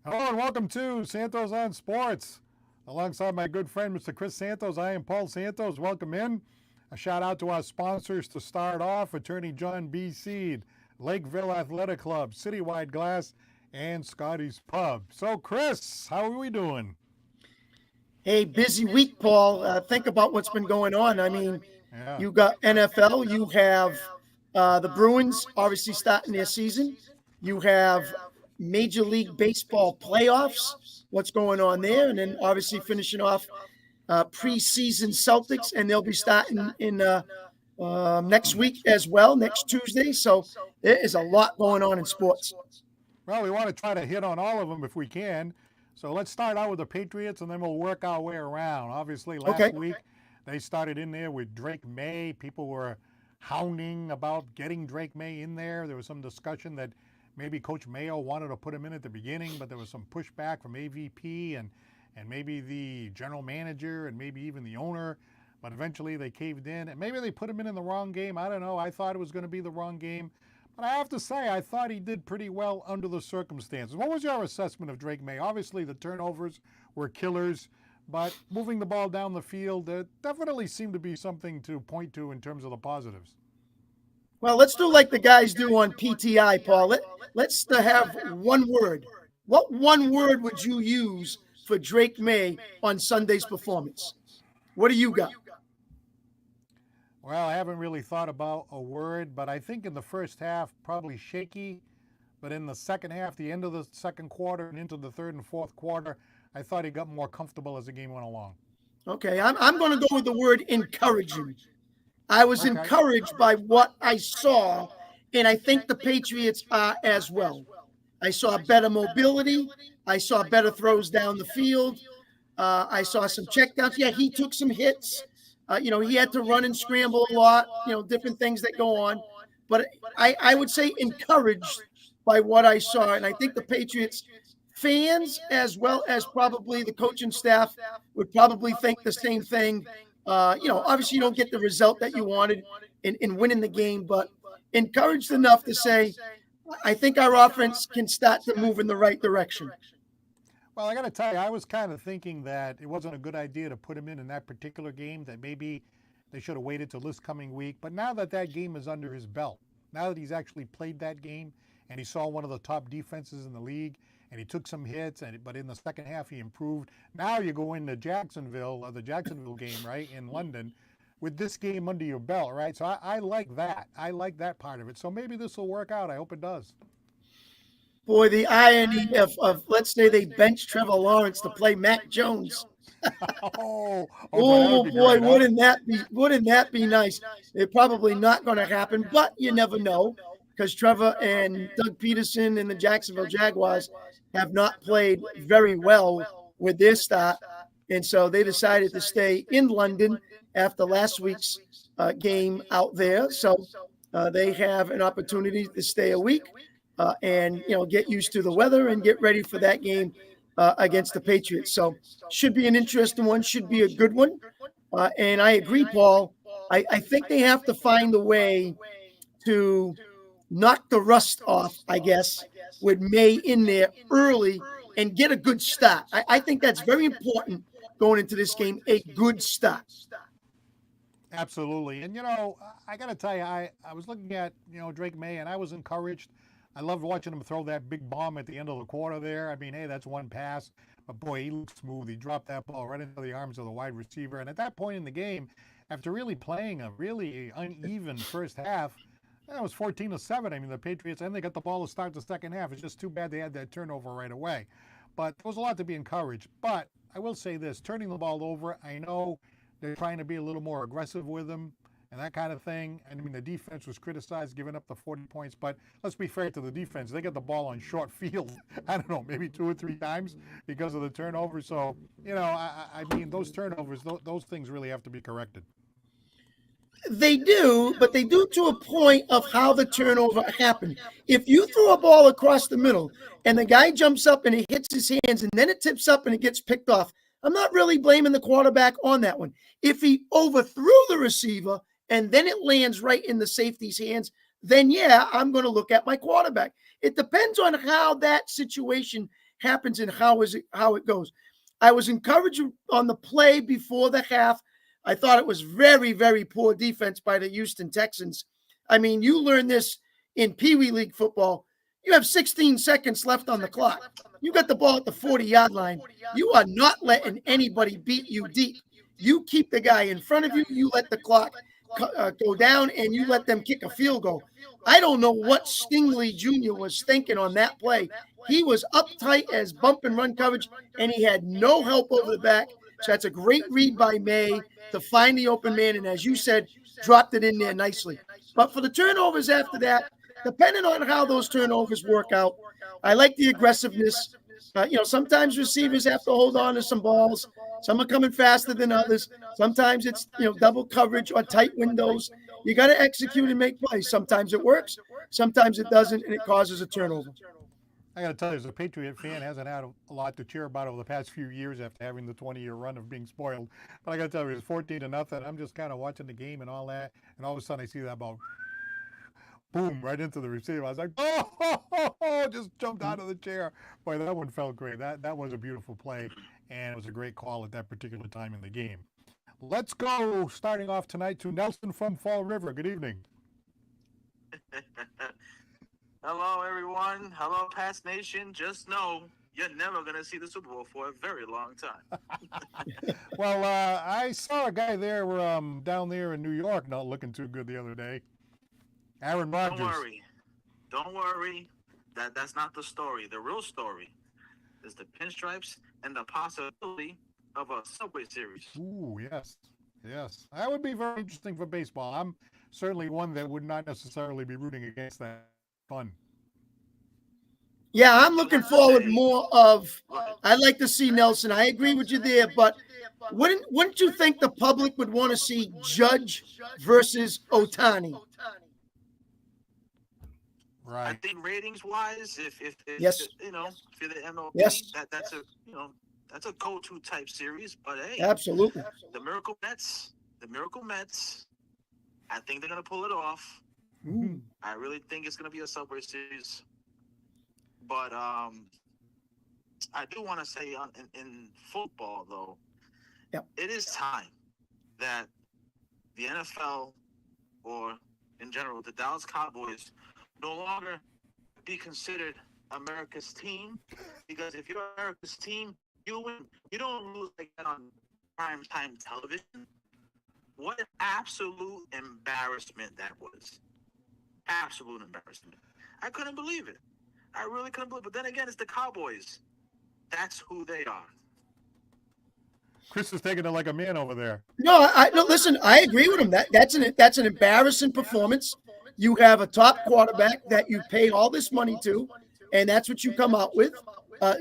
Hello and welcome to Santos on Sports. Alongside my good friend, Mr. Chris Santos, I am Paul Santos. Welcome in. A shout out to our sponsors to start off, Attorney John B. Seed, Lakeville Athletic Club, Citywide Glass, and Scotty's Pub. So, Chris, how are we doing? Hey, busy week, Paul. Think about what's been going on. I mean, Yeah. you got NFL, you have the Bruins obviously starting their season. You have Major League Baseball playoffs, what's going on there, and then obviously finishing off preseason Celtics, and they'll be starting in next week as well, next Tuesday. So there is a lot going on in sports. Well, we want to try to hit on all of them if we can. So let's start out with the Patriots and then we'll work our way around. Obviously, last Okay. week they started in there with Drake Maye. People were hounding about getting Drake Maye in there. There was some discussion that maybe Coach Mayo wanted to put him in at the beginning, but there was some pushback from AVP and maybe the general manager and maybe even the owner. But eventually they caved in, and maybe they put him in the wrong game. I don't know. I thought it was going to be the wrong game. But I have to say, I thought he did pretty well under the circumstances. What was your assessment of Drake Maye? Obviously, the turnovers were killers, but moving the ball down the field, there definitely seemed to be something to point to in terms of the positives. Well, let's do like the guys do on PTI, Paul. Let's have one word. What one word would you use for Drake Maye on Sunday's performance? What do you got? Well, I haven't really thought about a word, but I think in the first half, probably shaky. But in the second half, the end of the second quarter and into the third and fourth quarter, I thought he got more comfortable as the game went along. Okay, I'm going to go with the word encouraging. I was Okay. encouraged by what I saw, and I think the Patriots are as well. I saw better mobility. I saw better throws down the field. I saw some checkdowns. Yeah, he took some hits. He had to run and scramble a lot, different things that go on. But I would say encouraged by what I saw. And I think the Patriots fans, as well as probably the coaching staff, would probably think the same thing. Obviously you don't get the result that you wanted in winning the game, but encouraged enough to say, I think our offense can start to move in the right direction. Well, I got to tell you, I was kind of thinking that it wasn't a good idea to put him in that particular game, that maybe they should have waited till this coming week. But now that that game is under his belt, now that he's actually played that game and he saw one of the top defenses in the league and he took some hits, but in the second half he improved. Now you go into Jacksonville, the Jacksonville game, right, in London, with this game under your belt, right? So I like that. I like that part of it. So maybe this will work out. I hope it does. Boy, the irony of let's say they bench Trevor Lawrence to play Mac Jones. Oh, Boy, great, huh? wouldn't that be nice? It's probably not going to happen, but you never know because Trevor and Doug Peterson and the Jacksonville Jaguars have not played very well with their start, and so they decided to stay in London after last week's game out there. So they have an opportunity to stay a week. And get used to the weather and get ready for that game against the Patriots. So should be an interesting one, should be a good one. And I agree, Paul. I think they have to find a way to knock the rust off, I guess, with Maye in there early and get a good start. I think that's very important going into this game, a good start. Absolutely. And, I got to tell you, I was looking at, Drake Maye, and I was encouraged. I loved watching him throw that big bomb at the end of the quarter there. I mean, hey, that's one pass. But, boy, he looked smooth. He dropped that ball right into the arms of the wide receiver. And at that point in the game, after really playing a really uneven first half, it was 14-7. I mean, the Patriots, and they got the ball to start the second half. It's just too bad they had that turnover right away. But there was a lot to be encouraged. But I will say this, turning the ball over, I know they're trying to be a little more aggressive with him and that kind of thing. I mean, the defense was criticized, giving up the 40 points. But let's be fair to the defense. They got the ball on short field, I don't know, maybe 2 or 3 times because of the turnover. So, I mean, those turnovers, those things really have to be corrected. They do, but they do to a point of how the turnover happened. If you throw a ball across the middle and the guy jumps up and he hits his hands and then it tips up and it gets picked off, I'm not really blaming the quarterback on that one. If he overthrew the receiver and then it lands right in the safety's hands, then yeah, I'm going to look at my quarterback. It depends on how that situation happens and how it goes. I was encouraged on the play before the half. I thought it was very, very poor defense by the Houston Texans. I mean, you learn this in Pee Wee League football. You have 16 seconds left on the clock. You got the ball at the 40-yard line. You are not letting anybody beat you deep. You keep the guy in front of you. You let the clock go down, and you let them kick a field goal. I don't know what Stingley Jr. was thinking on that play. He was uptight as bump and run coverage, and he had no help over the back. So that's a great read by Maye to find the open man, and as you said, dropped it in there nicely. But for the turnovers after that, depending on how those turnovers work out, I like the aggressiveness. Sometimes receivers have to hold on to some balls. Some are coming faster than others. Sometimes it's, double coverage or tight windows. You got to execute and make plays. Sometimes it works. Sometimes it doesn't, and it causes a turnover. I got to tell you, as a Patriot fan, hasn't had a lot to cheer about over the past few years after having the 20-year run of being spoiled. But I got to tell you, it's 14-0. I'm just kind of watching the game and all that, and all of a sudden I see that ball, boom, right into the receiver. I was like, oh, just jumped out of the chair. Boy, that one felt great. That was a beautiful play, and it was a great call at that particular time in the game. Let's go, starting off tonight, to Nelson from Fall River. Good evening. Hello, everyone. Hello, Pats Nation. Just know you're never going to see the Super Bowl for a very long time. Well, I saw a guy there down there in New York not looking too good the other day. Aaron Rodgers. Don't worry. That's not the story. The real story is the pinstripes and the possibility of a Subway Series. Ooh, yes. That would be very interesting for baseball. I'm certainly one that would not necessarily be rooting against that. Fun. Yeah, I'm looking forward more of. I'd like to see Nelson. I agree with you there, but wouldn't you think the public would want to see Judge versus Ohtani? Right. I think ratings-wise, if yes, if you're the MLB, yes, that's a go-to type series. But hey, absolutely, the Miracle Mets, I think they're gonna pull it off. Ooh. I really think it's gonna be a Subway Series. But I do want to say in football though, It is time that the NFL, or in general the Dallas Cowboys, no longer be considered America's team, because if you're America's team, you win. You don't lose like that on primetime television. What an absolute embarrassment that was. Absolute embarrassment. I couldn't believe it. I really couldn't believe it. But then again, it's the Cowboys. That's who they are. Chris is taking it like a man over there. No, listen, I agree with him. That's an embarrassing performance. You have a top quarterback that you pay all this money to, and that's what you come out with.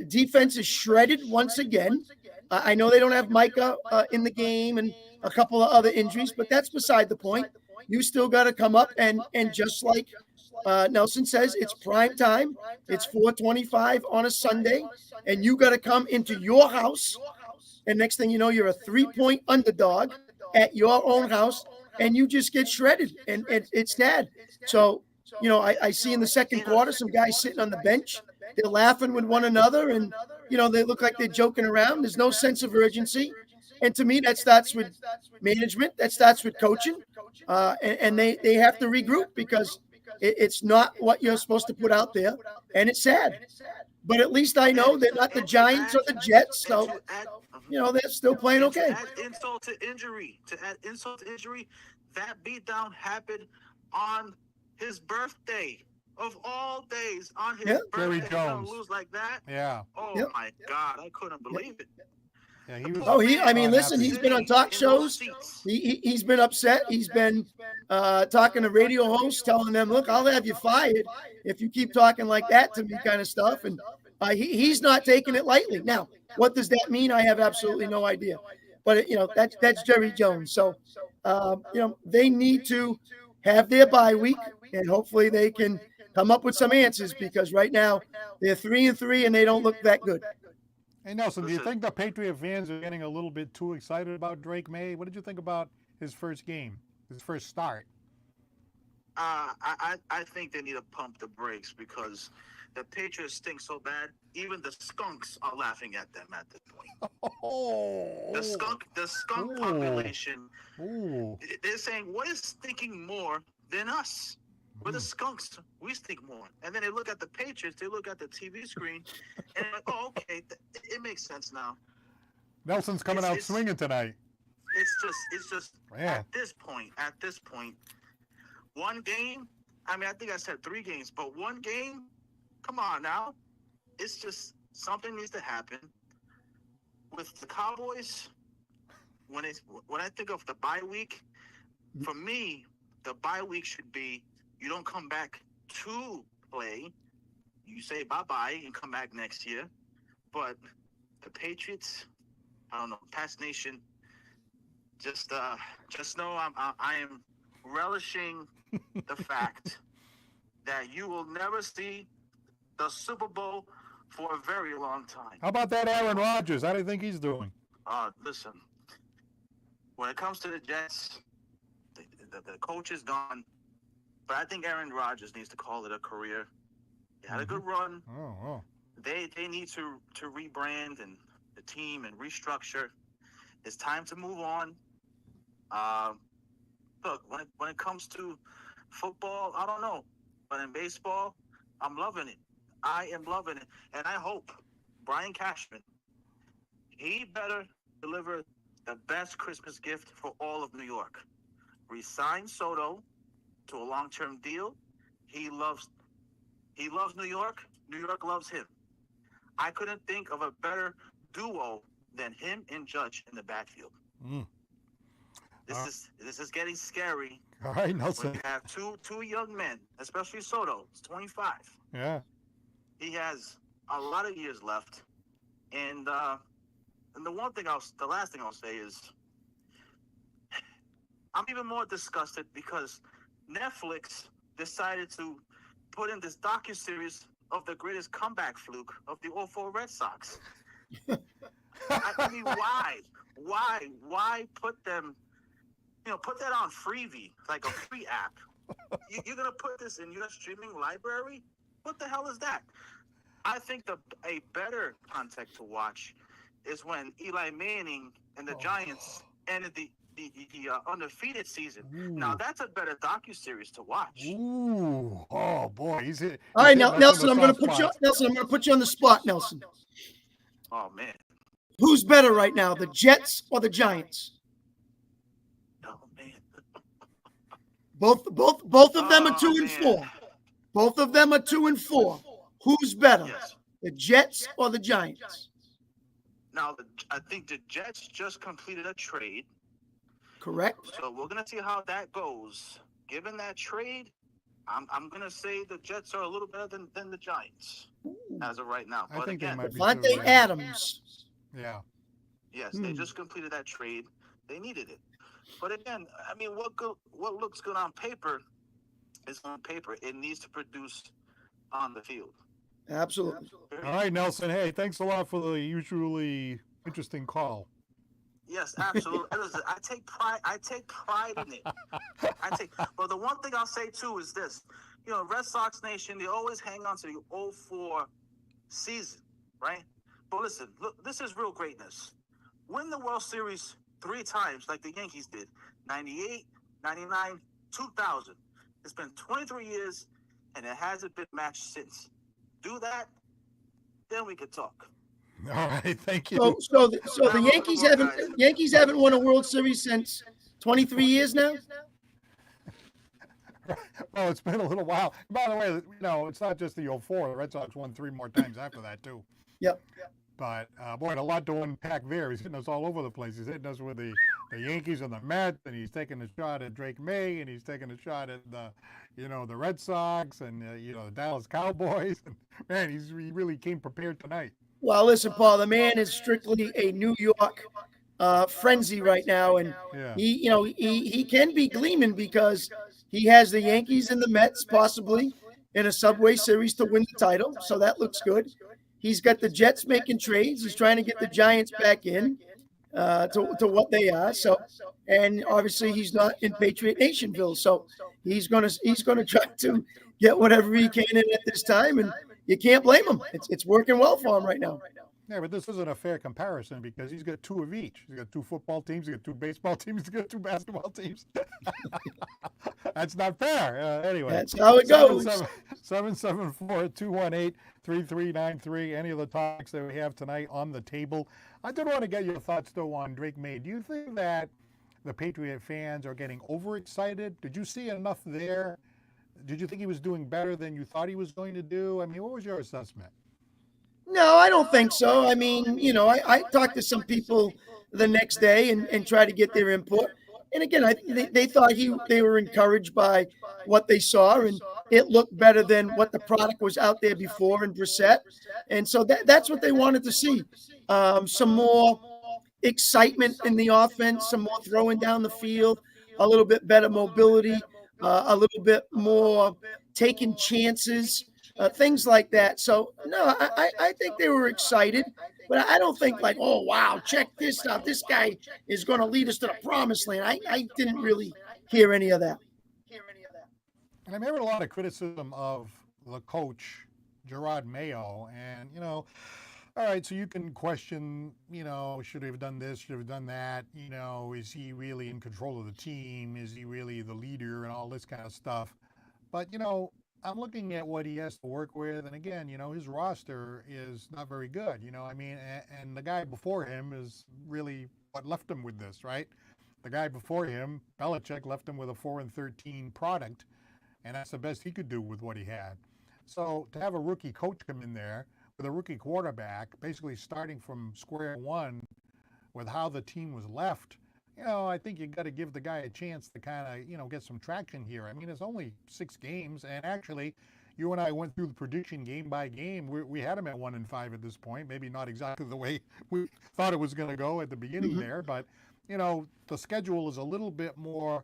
Defense is shredded once again. I know they don't have Micah in the game and a couple of other injuries, but that's beside the point. You still got to come up and just like Nelson says, it's prime time. It's 4:25 on a Sunday, and you got to come into your house. And next thing you know, you're a 3-point underdog at your own house, and you just get shredded, and it's sad. So, I see in the second quarter some guys sitting on the bench. They're laughing with one another, and, they look like they're joking around. There's no sense of urgency. And to me, that starts with management. That starts with coaching. And they have to regroup, because it's not what you're supposed to put out there, and it's sad. But at least I know they're not the Giants or the Jets, so they're still playing okay. To add insult to injury, that beatdown happened on his birthday of all days. On his birthday, Jerry Jones. Lose like that. Yeah. Oh my God, I couldn't believe it. Yeah, he was. Listen, he's been on talk shows. He's been upset. He's been talking to radio hosts, telling them, "Look, I'll have you fired if you keep talking like that to me," kind of stuff. And he's not taking it lightly. Now, what does that mean? I have absolutely no idea. But that's Jerry Jones. So they need to have their bye week, and hopefully they can come up with some answers, because right now they're 3-3 and they don't look that good. Hey, Nelson, do you think the Patriot fans are getting a little bit too excited about Drake Maye? What did you think about his first game, his first start? I think they need to pump the brakes because the Patriots stink so bad. Even the skunks are laughing at them at this point. Oh, The skunk Ooh. population. Ooh. They're saying, what is stinking more than us? We're the skunks. We stink more. And then they look at the Patriots. They look at the TV screen, and like, oh, okay, it makes sense now. Nelson's coming out swinging tonight. It's just Man. at this point, one game. I mean, I think I said 3 games, but one game. Come on now, it's just something needs to happen with the Cowboys. When I think of the bye week, for me, the bye week should be you don't come back to play. You say bye-bye and come back next year. But the Patriots, I don't know, Pats Nation, just know I am relishing the fact that you will never see the Super Bowl for a very long time. How about that Aaron Rodgers? How do you think he's doing? Listen, when it comes to the Jets, the coach is gone. But I think Aaron Rodgers needs to call it a career. They had a good run. Oh. They need to rebrand and the team and restructure. It's time to move on. Look, when it comes to football, I don't know. But in baseball, I'm loving it. I am loving it. And I hope Brian Cashman, he better deliver the best Christmas gift for all of New York. Resign Soto to a long-term deal. He loves New York. New York loves him. I couldn't think of a better duo than him and Judge in the backfield. This is getting scary. All right, Nelson. When you have two young men, especially Soto, he's 25. Yeah. He has a lot of years left. And the last thing I'll say is I'm even more disgusted because Netflix decided to put in this docuseries of the greatest comeback fluke of the 04 Red Sox. I mean, why put them, put that on Freevee, like a free app. You're going to put this in your streaming library? What the hell is that? I think a better content to watch is when Eli Manning and the Giants ended the undefeated season. Ooh. Now that's a better docuseries to watch. Ooh, oh boy, he's hit. All right, now Nelson, I'm going to put you on the spot, Nelson. Oh man, who's better right now, the Jets or the Giants? Oh man, both of them are 2-4. Both of them are 2-4. Who's better, the Jets or the Giants? Now I think the Jets just completed a trade. Correct. So we're gonna see how that goes. Given that trade, I'm gonna say the Jets are a little better than the Giants as of right now. I But think again, they might be Devontae Adams. Yeah. Yes, they just completed that trade. They needed it. But again, I mean, what looks good on paper is on paper. It needs to produce on the field. Absolutely. All right, Nelson. Hey, thanks a lot for the usually interesting call. Yes, absolutely. Listen, I take pride in it. But the one thing I'll say too is this: Red Sox Nation, they always hang on to the 04 season, right? But listen, look, this is real greatness. Win the World Series 3 times, like the Yankees did: 98, 99, 2000. It's been 23 years, and it hasn't been matched since. Do that, then we could talk. All right, thank you. So the Yankees haven't won a World Series since 23 years now. Well, it's been a little while. By the way, it's not just the 04. The Red Sox won 3 more times after that too. Yep. But boy, a lot to unpack there. He's hitting us all over the place. He's hitting us with the Yankees and the Mets, and he's taking a shot at Drake Maye, and he's taking a shot at the Red Sox and the Dallas Cowboys. And man, he really came prepared tonight. Well, listen, Paul, the man is strictly a New York frenzy right now, and he can be gleaming because he has the Yankees and the Mets possibly in a Subway Series to win the title, so that looks good. He's got the Jets making trades. He's trying to get the Giants back in to what they are. So, and obviously he's not in Patriot Nationville. So he's gonna try to get whatever he can in at this time, and you can't blame him. It's working well for him right now. Yeah, but this isn't a fair comparison because he's got two of each. He's got two football teams, he's got two baseball teams, he's got two basketball teams. That's not fair. Anyway, that's how it goes. 774-218-3393. Any of the topics that we have tonight on the table. I did want to get your thoughts, though, on Drake Maye. Do you think that the Patriot fans are getting overexcited? Did you see enough there? Did you think he was doing better than you thought he was going to do? I mean, what was your assessment? No, I don't think so. I mean, I talked to some people the next day and try to get their input. And again, they thought they were encouraged by what they saw, and it looked better than what the product was out there before in Brissett. And so that's what they wanted to see. Some more excitement in the offense, some more throwing down the field, a little bit better mobility, a little bit more taking chances. Things like that. So, no, I think they were excited, but I don't think like, oh, wow, check this out. This guy is going to lead us to the promised land. I didn't really hear any of that. And I heard a lot of criticism of the coach, Gerard Mayo, and, all right, so you can question, should he have done this, should have done that, is he really in control of the team? Is he really the leader and all this kind of stuff? But, I'm looking at what he has to work with, and again, his roster is not very good, and the guy before him is really what left him with this, right? The guy before him, Belichick, left him with a 4-13 product, and that's the best he could do with what he had. So to have a rookie coach come in there with a rookie quarterback, basically starting from square one with how the team was left, I think you got to give the guy a chance to kind of, get some traction here. I mean, it's only 6 games, and actually, you and I went through the prediction game by game. We had him at 1-5 at this point. Maybe not exactly the way we thought it was going to go at the beginning there, but the schedule is a little bit more,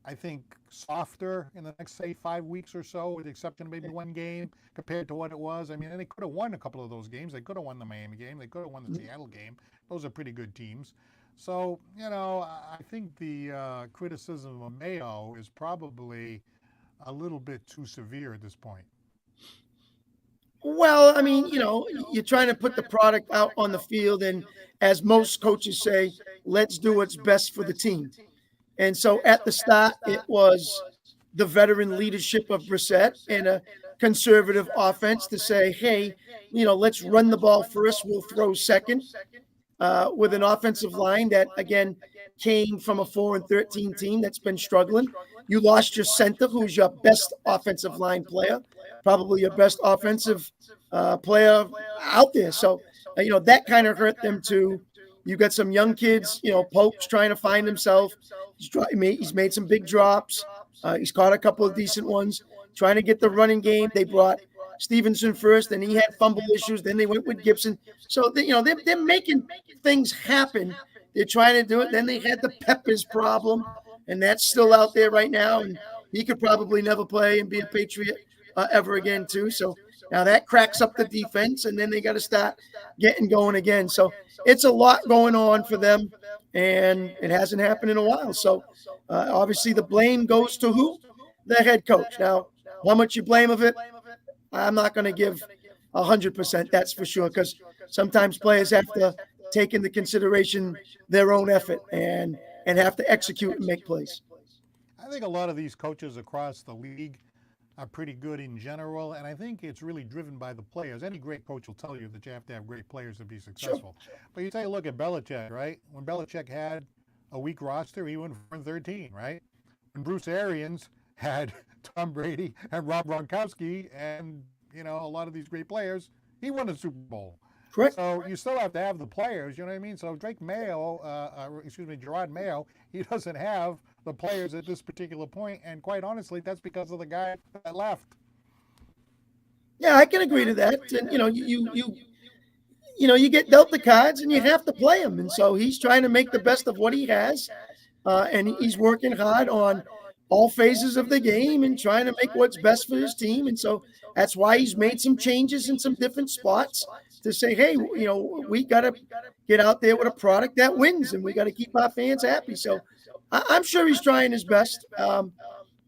I think, softer in the next, say, 5 weeks or so, with the exception of maybe one game compared to what it was. I mean, and they could have won a couple of those games. They could have won the Miami game. They could have won the Seattle game. Those are pretty good teams. So, I think the criticism of Mayo is probably a little bit too severe at this point. Well, I mean, you're trying to put the product out on the field, and as most coaches say, let's do what's best for the team. And so at the start, it was the veteran leadership of Brissett and a conservative offense to say, hey, let's run the ball first, we'll throw second. With an offensive line that, again, came from a 4-13 team that's been struggling. You lost your center, who's your best offensive line player, probably your best offensive player out there. So, that kind of hurt them too. You got some young kids, Polk's trying to find himself. He's made some big drops. He's caught a couple of decent ones, trying to get the running game. They brought Stevenson first, and he had fumble issues. Then they went with Gibson. So, they're making things happen. They're trying to do it. Then they had the Peppers problem, and that's still out there right now. And he could probably never play and be a Patriot ever again, too. So now that cracks up the defense, and then they got to start getting going again. So it's a lot going on for them, and it hasn't happened in a while. So obviously the blame goes to who? The head coach. Now, how much you blame of it? I'm not going to give 100%, that's for sure, because sometimes players have to take into consideration their own effort and have to execute and make plays. I think a lot of these coaches across the league are pretty good in general, and I think it's really driven by the players. Any great coach will tell you that you have to have great players to be successful. Sure. But you take a look at Belichick, right? When Belichick had a weak roster, he went 4-13, right? When Bruce Arians had Tom Brady and Rob Gronkowski and, a lot of these great players, he won a Super Bowl. Correct. So you still have to have the players, you know what I mean? So Gerard Mayo, he doesn't have the players at this particular point, and quite honestly, that's because of the guy that left. Yeah, I can agree to that. And you get dealt the cards, and you have to play them. And so he's trying to make the best of what he has, and he's working hard on all phases of the game and trying to make what's best for his team. And so that's why he's made some changes in some different spots to say, hey, we got to get out there with a product that wins, and we got to keep our fans happy. So I'm sure he's trying his best.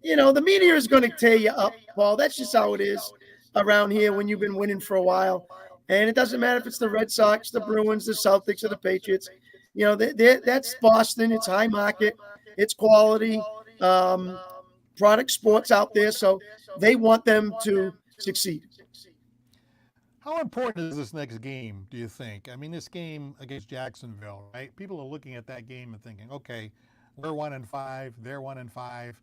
the media is going to tear you up, Paul. That's just how it is around here when you've been winning for a while. And it doesn't matter if it's the Red Sox, the Bruins, the Celtics, or the Patriots. That's Boston. It's high market. It's quality product sports out there. So they want them to succeed. How important is this next game, do you think? I mean, this game against Jacksonville, right? People are looking at that game and thinking, okay, we're 1-5, they're 1-5.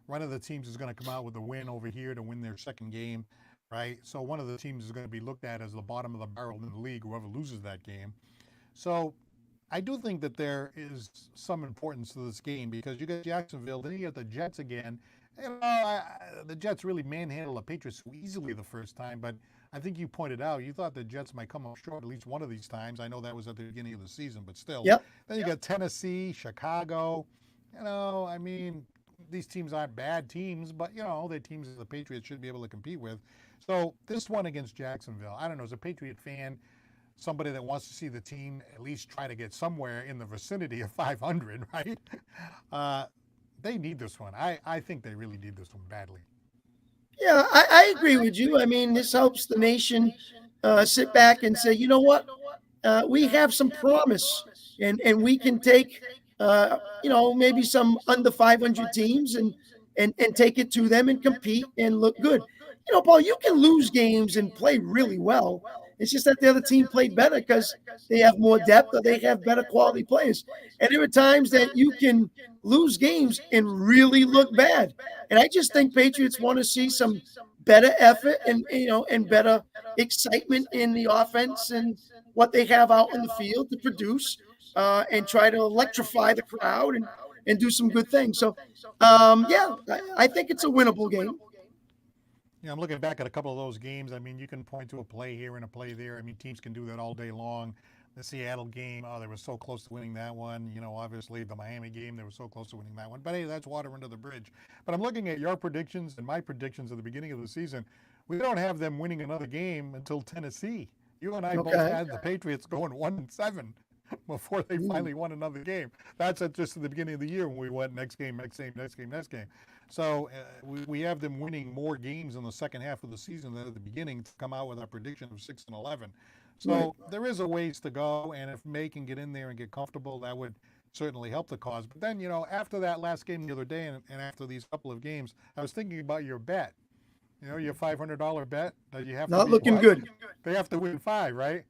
One of the teams is going to come out with a win over here to win their second game, right? So one of the teams is going to be looked at as the bottom of the barrel in the league, whoever loses that game. So I do think that there is some importance to this game because you got Jacksonville, then you get the Jets again. The Jets really manhandled the Patriots so easily the first time, but I think you pointed out, you thought the Jets might come up short at least one of these times. I know that was at the beginning of the season, but still. Yep. Then you got Tennessee, Chicago. I mean, these teams aren't bad teams, but, they're teams that the Patriots should be able to compete with. So this one against Jacksonville, I don't know, as a Patriot fan, somebody that wants to see the team at least try to get somewhere in the vicinity of 500, right? They need this one. I think they really need this one badly. Yeah, I agree with you. I mean, this helps the nation sit back and say, you know what? We have some promise, and we can take, maybe some under 500 teams and take it to them and compete and look good. Paul, you can lose games and play really well. It's just that the other team played better because they have more depth or they have better quality players. And there are times that you can lose games and really look bad. And I just think Patriots want to see some better effort and better excitement in the offense and what they have out in the field to produce and try to electrify the crowd and do some good things. So, I think it's a winnable game. I'm looking back at a couple of those games. I mean, you can point to a play here and a play there. I mean, teams can do that all day long. The Seattle game, they were so close to winning that one. Obviously the Miami game, they were so close to winning that one. But hey, that's water under the bridge. But I'm looking at your predictions and my predictions at the beginning of the season. We don't have them winning another game until Tennessee. You and I both had the Patriots going 1-7 before they finally won another game. That's just at the beginning of the year when we went next game. So we have them winning more games in the second half of the season than at the beginning to come out with our prediction of 6-11. So there is a ways to go, and if Maye can get in there and get comfortable, that would certainly help the cause. But then, after that last game the other day and after these couple of games, I was thinking about your bet. Your $500 bet that you have not to looking good. They have to win 5, right?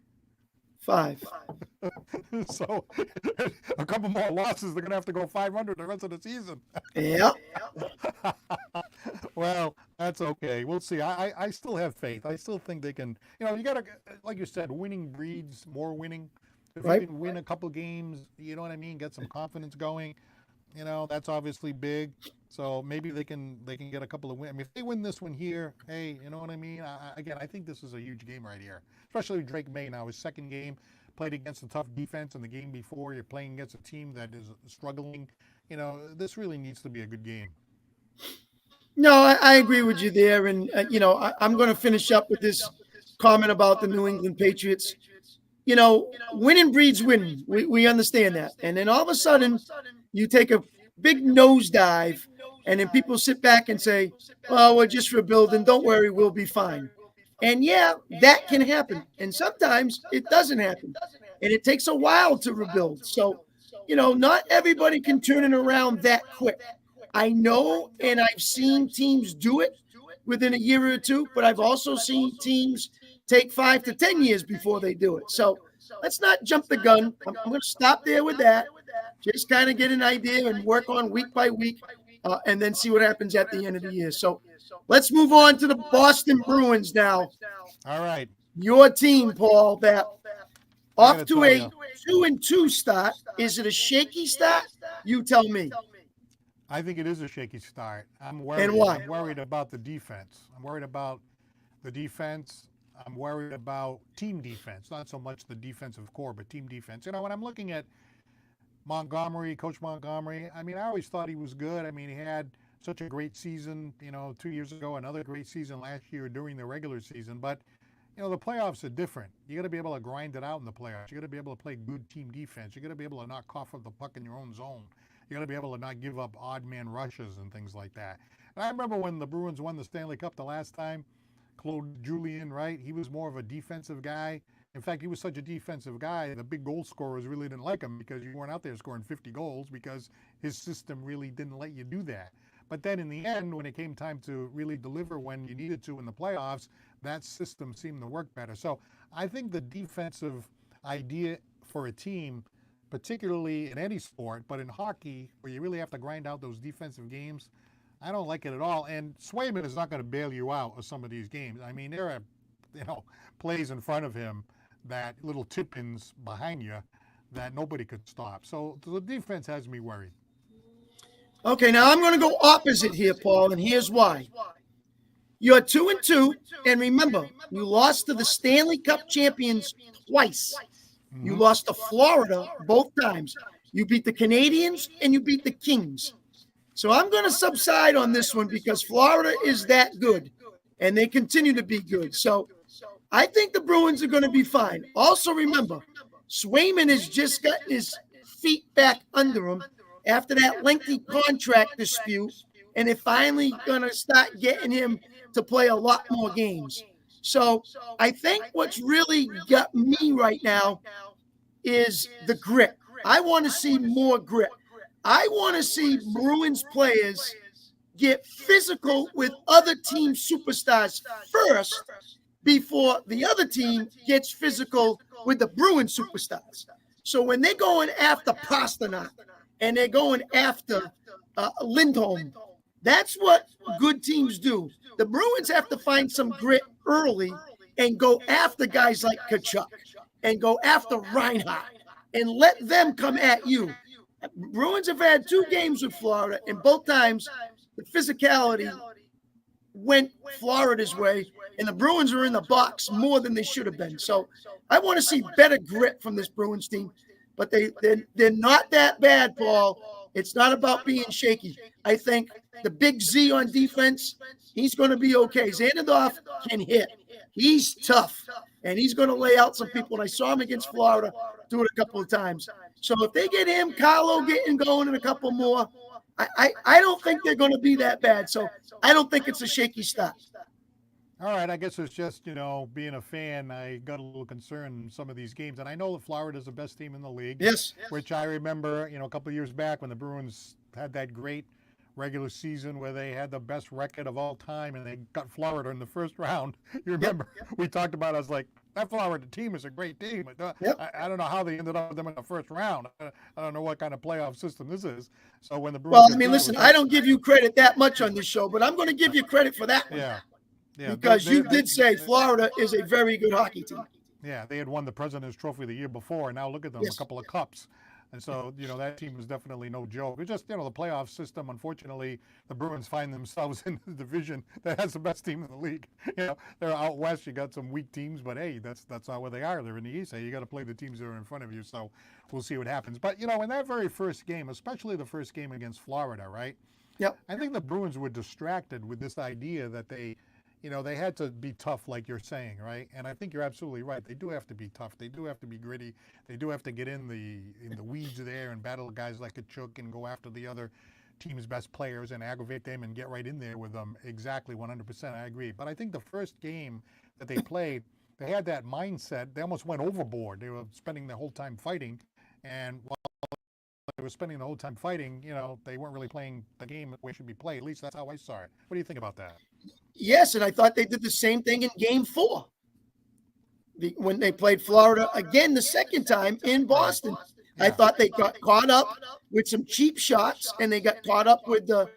5. So a couple more losses, they're going to have to go 500 the rest of the season. Yeah. Well, that's okay. We'll see. I still have faith. I still think they can. You got to, like you said, winning breeds more winning. If you can win a couple games, you know what I mean, get some confidence going. That's obviously big. So maybe they can get a couple of wins. I mean, if they win this one here, hey, you know what I mean? I think this is a huge game right here, especially with Drake Maye now. His second game, played against a tough defense, and the game before you're playing against a team that is struggling. This really needs to be a good game. No, I agree with you there. And, I'm going to finish up with this comment about the New England Patriots. Winning breeds winning. We understand that. And then all of a sudden, you take a big nosedive, and then people sit back and say, oh, we're just rebuilding. Don't worry, we'll be fine. And yeah, that can happen. And sometimes it doesn't happen. And it takes a while to rebuild. So, not everybody can turn it around that quick. I know, and I've seen teams do it within a year or two, but I've also seen teams take 5 to 10 years before they do it. So let's not jump the gun. I'm going to stop there with that. Just kind of get an idea and work on week by week and then see what happens at the end of the year. So let's move on to the Boston Bruins now. All right. Your team, Paul, that off to a 2-2 start. Is it a shaky start? You tell me. I think it is a shaky start. I'm worried. And why? I'm worried about the defense. I'm worried about team defense, not so much the defensive core, but team defense. When I'm looking at Coach Montgomery, I mean, I always thought he was good. I mean, he had such a great season, 2 years ago, another great season last year during the regular season. But, the playoffs are different. You got to be able to grind it out in the playoffs. You got to be able to play good team defense. You got to be able to not cough up the puck in your own zone. You got to be able to not give up odd man rushes and things like that. And I remember when the Bruins won the Stanley Cup the last time, Claude Julien, right? He was more of a defensive guy. In fact, he was such a defensive guy, the big goal scorers really didn't like him because you weren't out there scoring 50 goals because his system really didn't let you do that. But then in the end, when it came time to really deliver when you needed to in the playoffs, that system seemed to work better. So I think the defensive idea for a team, particularly in any sport, but in hockey, where you really have to grind out those defensive games, I don't like it at all. And Swayman is not going to bail you out of some of these games. I mean, there are, plays in front of him, that little tip-ins behind you that nobody could stop. So the defense has me worried. Okay, now I'm going to go opposite here, Paul, and here's why. You're 2-2, and remember, you lost to the Stanley Cup champions twice. Mm-hmm. You lost to Florida both times. You beat the Canadiens, and you beat the Kings. So I'm going to subside on this one because Florida is that good, and they continue to be good. So I think the Bruins are going to be fine. Also, remember, Swayman has just got his feet back under him after that lengthy contract dispute, and they're finally going to start getting him to play a lot more games. So I think what's really got me right now is the grit. I want to see more grit. I want to see Bruins players get physical with other team superstars first before the other team gets physical with the Bruins superstars. So when they're going after Pasternak and they're going after Lindholm, that's what good teams do. The Bruins have to find some grit early and go after guys like Tkachuk and go after Reinhart and let them come at you. Bruins have had 2 games with Florida, and both times the physicality went Florida's way, and the Bruins are in the box more than they should have been. So I want to see better grit from this Bruins team, but they're not that bad, Paul. It's not about being shaky. I think the big Z on defense, he's going to be okay. Xanadov can hit. He's tough, and he's going to lay out some people. And I saw him against Florida do it a couple of times. So if they get him, Carlo getting going and a couple more, I don't think they're going to be that bad. So I don't think it's a shaky start. All right, I guess it's just, being a fan, I got a little concerned in some of these games. And I know that Florida's the best team in the league. Yes. Which I remember, a couple of years back when the Bruins had that great regular season where they had the best record of all time and they got Florida in the first round. You remember, we talked about it. I was like, that Florida team is a great team. I don't know how they ended up with them in the first round. I don't know what kind of playoff system this is. So when the Bruins listen, I don't give you credit that much on this show, but I'm going to give you credit for that one. Yeah, because you did say Florida is a very good hockey team. Yeah, they had won the President's Trophy the year before, and now look at them, a couple of cups. And so, that team is definitely no joke. It's just, the playoff system, unfortunately, the Bruins find themselves in the division that has the best team in the league. They're out west. You got some weak teams, but hey, that's not where they are. They're in the East. Hey, you got to play the teams that are in front of you. So we'll see what happens. But, in that very first game, especially the first game against Florida, right? Yep. I think the Bruins were distracted with this idea that they had to be tough, like you're saying, right? And I think you're absolutely right. They do have to be tough. They do have to be gritty. They do have to get in the weeds there and battle guys like Tkachuk and go after the other team's best players and aggravate them and get right in there with them. Exactly, 100%. I agree. But I think the first game that they played, they had that mindset. They almost went overboard. They were spending the whole time fighting, and while they were spending the whole time fighting, they weren't really playing the game the way it should be played. At least that's how I saw it. What do you think about that? Yes, and I thought they did the same thing in Game 4 when they played Florida again the second time in Boston. Yeah. I thought they got caught up with some cheap shots, and they got caught up with the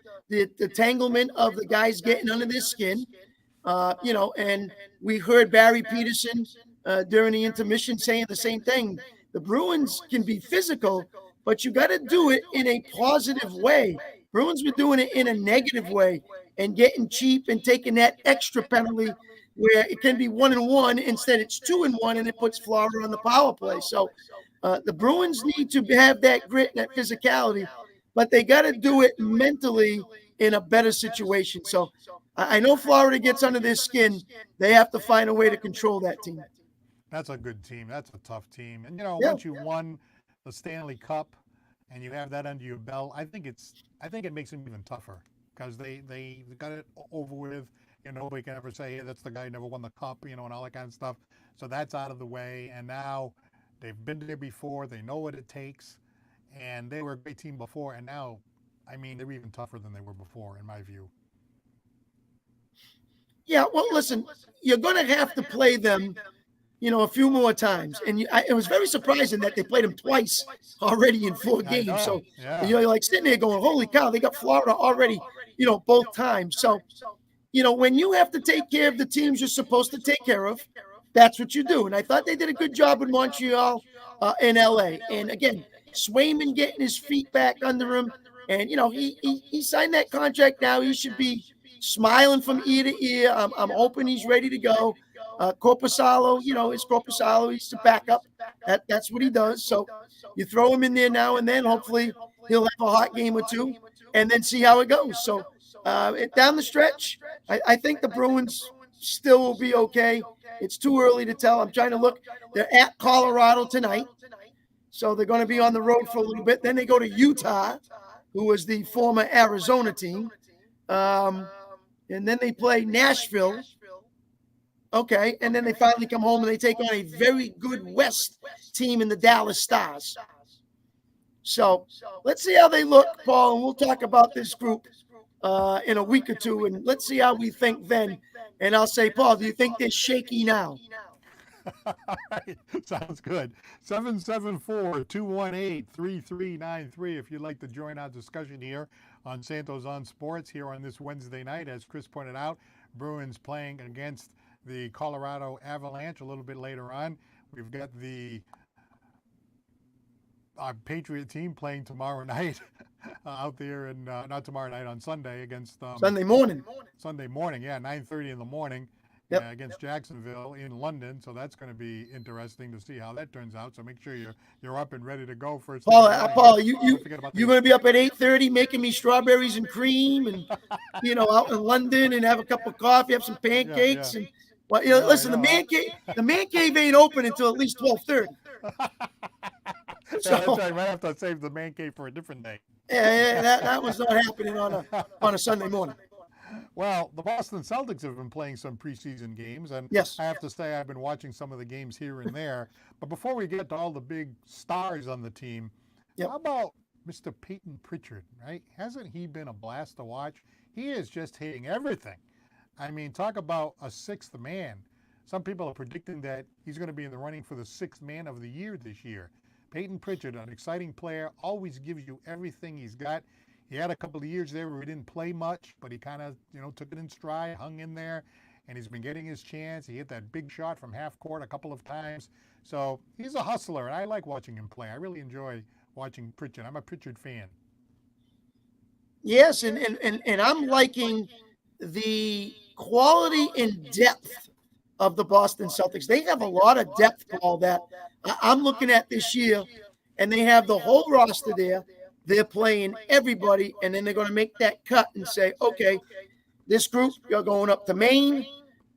entanglement of the guys getting under their skin. And we heard Barry Peterson during the intermission saying the same thing. The Bruins can be physical, but you got to do it in a positive way. Bruins were doing it in a negative way and getting cheap and taking that extra penalty where it can be 1-1 instead it's 2-1, and it puts Florida on the power play. So the Bruins need to have that grit and that physicality, but they got to do it mentally in a better situation. So I know Florida gets under their skin. They have to find a way to control that team. That's a good team. That's a tough team. And, once you won the Stanley Cup and you have that under your belt, I think it makes them even tougher. because they got it over with. Nobody can ever say, hey, that's the guy who never won the cup, and all that kind of stuff. So that's out of the way. And now they've been there before. They know what it takes. And they were a great team before. And now, they're even tougher than they were before, in my view. Yeah, well, listen, you're going to have to play them, a few more times. And it was very surprising that they played them twice already in 4 games. So, you're like sitting there going, holy cow, they got Florida already, both times. So, when you have to take care of the teams you're supposed to take care of, that's what you do. And I thought they did a good job with Montreal and LA. And again, Swayman getting his feet back under him. And, he signed that contract now. He should be smiling from ear to ear. I'm hoping he's ready to go. Corpusalo, it's Corpusalo. He's the backup. That's what he does. So you throw him in there now and then. Hopefully he'll have a hot game or two and then see how it goes. So down the stretch, I think the Bruins still will be okay. It's too early to tell. I'm trying to look. They're at Colorado tonight. So they're going to be on the road for a little bit. Then they go to Utah, who was the former Arizona team. And then they play Nashville. Okay. And then they finally come home and they take on a very good West team in the Dallas Stars. So let's see how they look, Paul, and we'll talk about this group in a week or two, and let's see how we think then. And I'll say, Paul, do you think they're shaky now? All right. Sounds good. 774-218-3393 if you'd like to join our discussion here on Santos on Sports here on this Wednesday night. As Chris pointed out, Bruins playing against the Colorado Avalanche a little bit later on. We've got the Patriot team playing tomorrow night out there, and not tomorrow night, on Sunday against Sunday morning. Sunday morning, 9:30 in the morning. Against Jacksonville in London. So that's going to be interesting to see how that turns out. So make sure you're up and ready to go first. Paul, you're going to be up at 8:30 making me strawberries and cream, and out in London, and have a cup of coffee, have some pancakes, and listen, the man cave ain't open until at least 12:30. So that's right. I might have to save the man cave for a different day. Yeah, that was not happening on a Sunday morning. Well, the Boston Celtics have been playing some preseason games, and yes, I have to say I've been watching some of the games here and there. But before we get to all the big stars on the team, how about Mr. Peyton Pritchard, right? Hasn't he been a blast to watch? He is just hitting everything. Talk about a sixth man. Some people are predicting that he's going to be in the running for the sixth man of the year this year. Peyton Pritchard, an exciting player, always gives you everything he's got. He had a couple of years there where he didn't play much, but he kind of, took it in stride, hung in there, and he's been getting his chance. He hit that big shot from half court a couple of times. So he's a hustler, and I like watching him play. I really enjoy watching Pritchard. I'm a Pritchard fan. Yes, and I'm liking the quality and depth of the Boston Celtics. They have a lot of depth, Paul, that I'm looking at this year, and they have the whole roster there. They're playing everybody, and then they're going to make that cut and say, okay, this group, you're going up to Maine.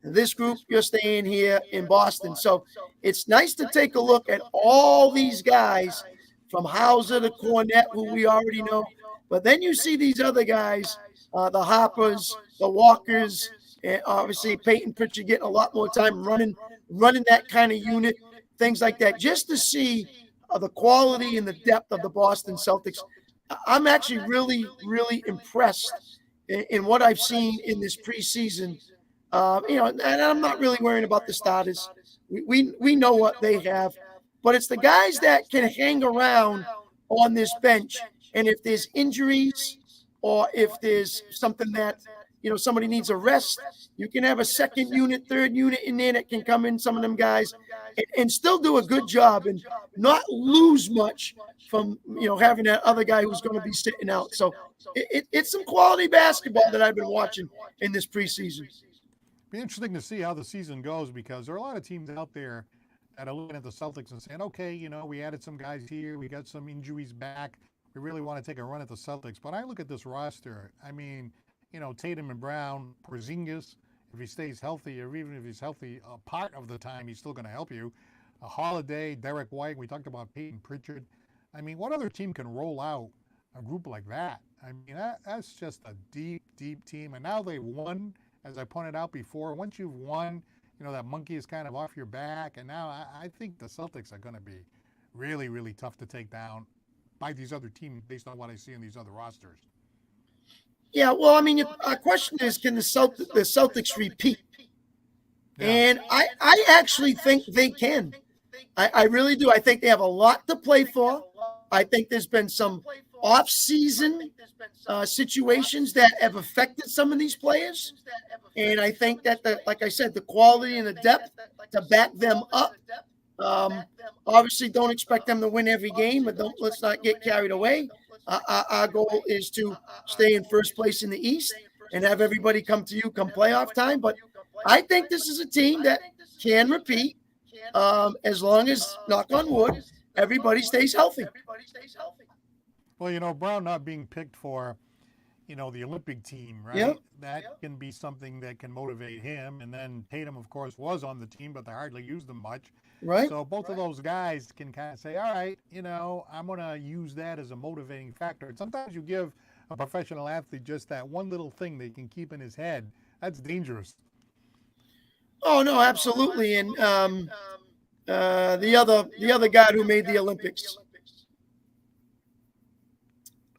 And this group, you're staying here in Boston. So it's nice to take a look at all these guys from Hauser to Cornette, who we already know. But then you see these other guys, the Hoppers, the Walkers, and obviously Peyton Pritchard getting a lot more time running that kind of unit, things like that, just to see the quality and the depth of the Boston Celtics. I'm actually really, really impressed in what I've seen in this preseason. And I'm not really worrying about the starters. We know what they have, but it's the guys that can hang around on this bench. And if there's injuries or if there's something that, somebody needs a rest, you can have a second unit, third unit in there that can come in, some of them guys, and still do a good job and not lose much from, having that other guy who's going to be sitting out. So it's some quality basketball that I've been watching in this preseason. Be interesting to see how the season goes, because there are a lot of teams out there that are looking at the Celtics and saying, okay, we added some guys here, we got some injuries back, we really want to take a run at the Celtics. But I look at this roster, Tatum and Brown, Porzingis, if he stays healthy, or even if he's healthy part of the time, he's still going to help you. Holiday, Derek White, we talked about Peyton Pritchard. What other team can roll out a group like that? I mean, that's just a deep, deep team. And now they won, as I pointed out before. Once you've won, that monkey is kind of off your back. And now I think the Celtics are going to be really, really tough to take down by these other teams based on what I see in these other rosters. Yeah, well, I mean, our question is, can the Celtics repeat? Yeah. And I actually think they can. I really do. I think they have a lot to play for. I think there's been some off-season situations that have affected some of these players. And I think that, like I said, the quality and the depth to back them up. Obviously, don't expect them to win every game, but let's not get carried away. Our goal is to stay in first place in the East and have everybody come to you come playoff time. But I think this is a team that can repeat as long as, knock on wood, everybody stays healthy. Well, Brown not being picked for, the Olympic team, right? Yep. That can be something that can motivate him. And then Tatum, of course, was on the team, but they hardly used him much. Right. So both of those guys can kind of say, all right, I'm going to use that as a motivating factor. And sometimes you give a professional athlete just that one little thing they can keep in his head. That's dangerous. Oh, no, absolutely. And the other guy who made the Olympics.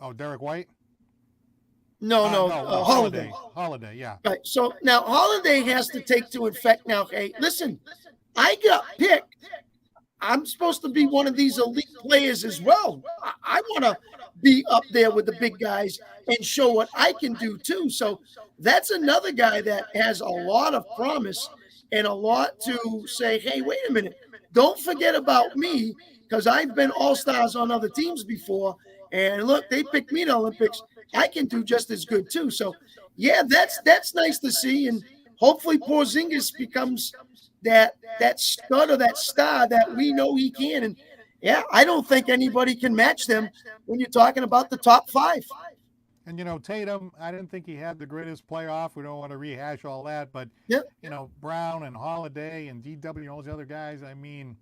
Oh, Derek White? No, Holiday. Holiday, yeah. Right. So now Holiday has to take to effect now. Hey, listen, I got picked. I'm supposed to be one of these elite players as well. I want to be up there with the big guys and show what I can do too. So that's another guy that has a lot of promise and a lot to say, hey, wait a minute. Don't forget about me, because I've been all-stars on other teams before. And look, they picked me in the Olympics. I can do just as good too. So, yeah, that's nice to see. And hopefully Porzingis becomes that stud or that star that we know he can. And, yeah, I don't think anybody can match them when you're talking about the top five. And, Tatum, I didn't think he had the greatest playoff. We don't want to rehash all that. But, yep. Brown and Holiday and DW and all those other guys, I mean,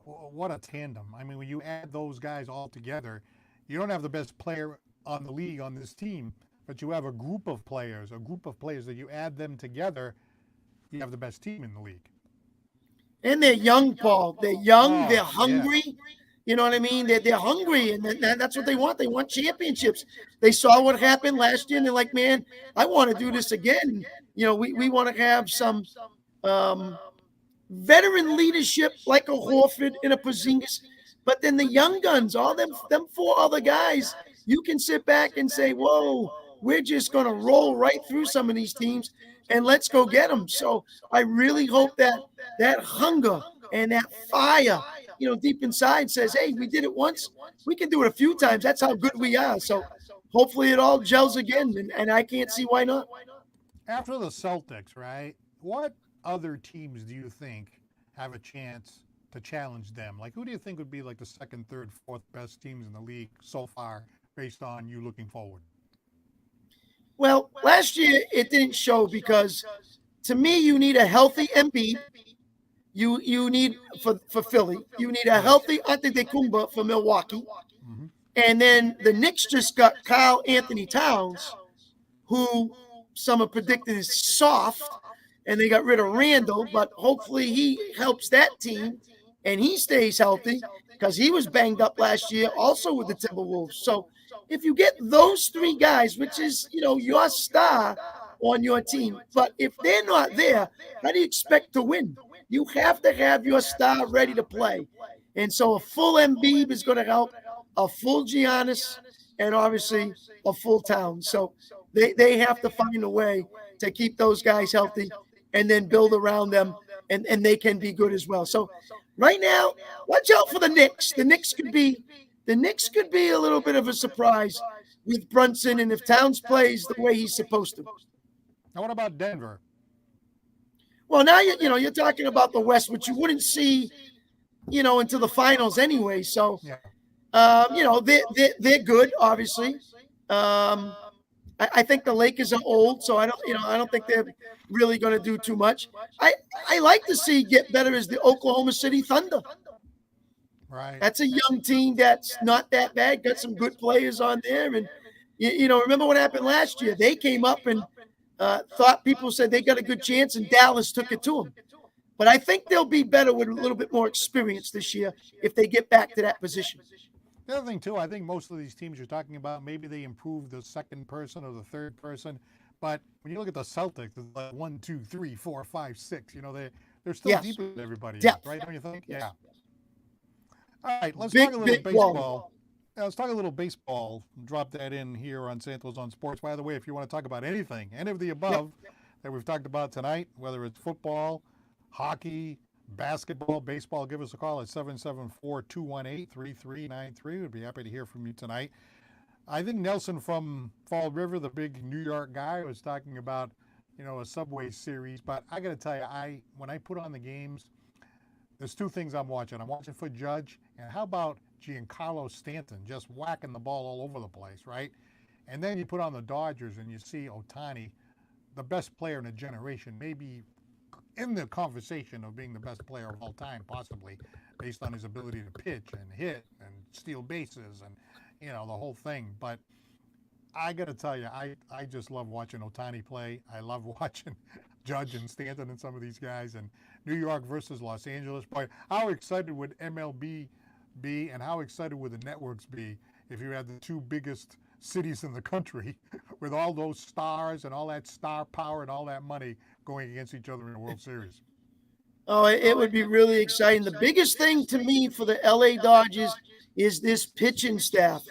what a tandem. I mean, when you add those guys all together, you don't have the best player on the league on this team, but you have a group of players that you add them together, you have the best team in the league. And they're young, Paul. They're young. They're hungry. Yeah. You know what I mean? They're hungry, and that's what they want. They want championships. They saw what happened last year, and they're like, man, I want to do this again. We want to have some veteran leadership like a Horford and a Porzingis. But then the young guns, all them four other guys, you can sit back and say, whoa, we're just going to roll right through some of these teams and let's go get them. So I really hope that hunger and that fire, deep inside says, hey, we did it once. We can do it a few times. That's how good we are. So hopefully it all gels again, and I can't see why not. After the Celtics, right, what other teams do you think have a chance to challenge them? Like, who do you think would be like the second, third, fourth best teams in the league so far based on you looking forward? Well, last year it didn't show because to me you need a healthy Embiid. You need for Philly. You need a healthy Antetokounmpo for Milwaukee. Mm-hmm. And then the Knicks just got Karl Anthony Towns, who some are predicting is soft, and they got rid of Randall, but hopefully he helps that team and he stays healthy because he was banged up last year also with the Timberwolves. So if you get those three guys, which is, your star on your team, but if they're not there, how do you expect to win? You have to have your star ready to play. And so a full Embiid is going to help, a full Giannis, and obviously a full Towns. So they have to find a way to keep those guys healthy and then build around them, and they can be good as well. So right now, watch out for the Knicks. The Knicks could be a little bit of a surprise with Brunson, and if Towns plays the way he's supposed to. Now, what about Denver? Well, now you're talking about the West, which you wouldn't see, into the finals anyway. So, they're good, obviously. I think the Lakers are old, so I don't think they're really going to do too much. I like to see get better as the Oklahoma City Thunder. Right. That's a young team that's not that bad. Got some good players on there, and remember what happened last year? They came up and thought people said they got a good chance, and Dallas took it to them. But I think they'll be better with a little bit more experience this year if they get back to that position. The other thing, too, I think most of these teams you're talking about, maybe they improve the second person or the third person. But when you look at the Celtics, it's like 1, 2, 3, 4, 5, 6. They're still deeper than everybody else, right? Don't you think? Yeah. All right, let's talk a little baseball. Yeah, let's talk a little baseball. Drop that in here on Santos on Sports. By the way, if you want to talk about anything, any of the above that we've talked about tonight, whether it's football, hockey, basketball, baseball, give us a call at 774-218-3393. We'd be happy to hear from you tonight. I think Nelson from Fall River, the big New York guy, was talking about, a Subway series. But I got to tell you, when I put on the games, there's two things I'm watching. I'm watching for Judge, and how about Giancarlo Stanton just whacking the ball all over the place, right? And then you put on the Dodgers and you see Ohtani, the best player in a generation, maybe in the conversation of being the best player of all time, possibly, based on his ability to pitch and hit and steal bases and, the whole thing. But I got to tell you, I just love watching Ohtani play. I love watching Judge and Stanton and some of these guys. And New York versus Los Angeles. Boy, how excited would MLB be and how excited would the networks be if you had the two biggest cities in the country with all those stars and all that star power and all that money going against each other in a World Series? Oh, it would be really exciting. The biggest thing to me for the LA Dodgers is this pitching staff.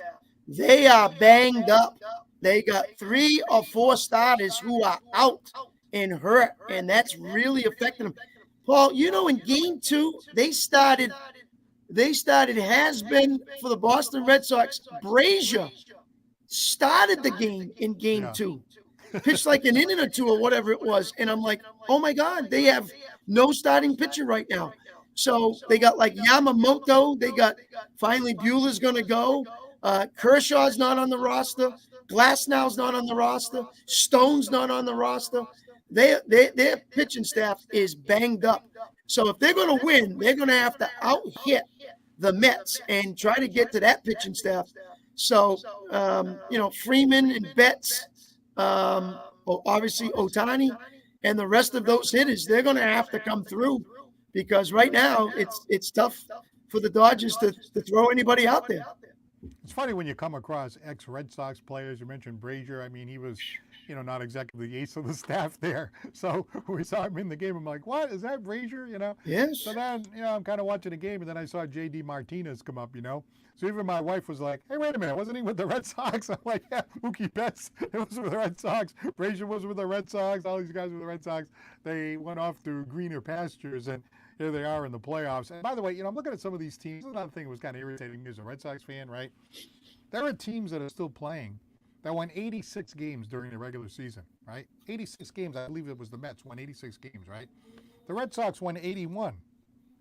They are banged up. They got 3 or 4 starters who are out and hurt, and that's really affecting them. Paul, in game 2, they started has-been for the Boston Red Sox. Brazier started the game in game 2. Pitched like an inning or 2 or whatever it was. And I'm like, oh, my God, they have no starting pitcher right now. So they got like Yamamoto. They got finally Buehler's going to go. Kershaw's not on the roster. Glasnow's not on the roster. Stone's not on the roster. Their pitching staff is banged up. So if they're going to win, they're going to have to out-hit the Mets and try to get to that pitching staff. So, Freeman and Betts, obviously Ohtani, and the rest of those hitters, they're going to have to come through because right now it's tough for the Dodgers to throw anybody out there. It's funny when you come across ex-Red Sox players. You mentioned Brazier. I mean, he was, not exactly the ace of the staff there. So we saw him in the game. I'm like, what? Is that Brazier? Yes. So then, I'm kind of watching the game, and then I saw J.D. Martinez come up, So even my wife was like, hey, wait a minute. Wasn't he with the Red Sox? I'm like, yeah, Mookie Betts. It was with the Red Sox. Brazier was with the Red Sox. All these guys with the Red Sox. They went off to greener pastures, and here they are in the playoffs. And by the way, I'm looking at some of these teams. Another thing that was kind of irritating me as a Red Sox fan, right? There are teams that are still playing that won 86 games during the regular season, right? 86 games. I believe it was the Mets won 86 games, right? The Red Sox won 81,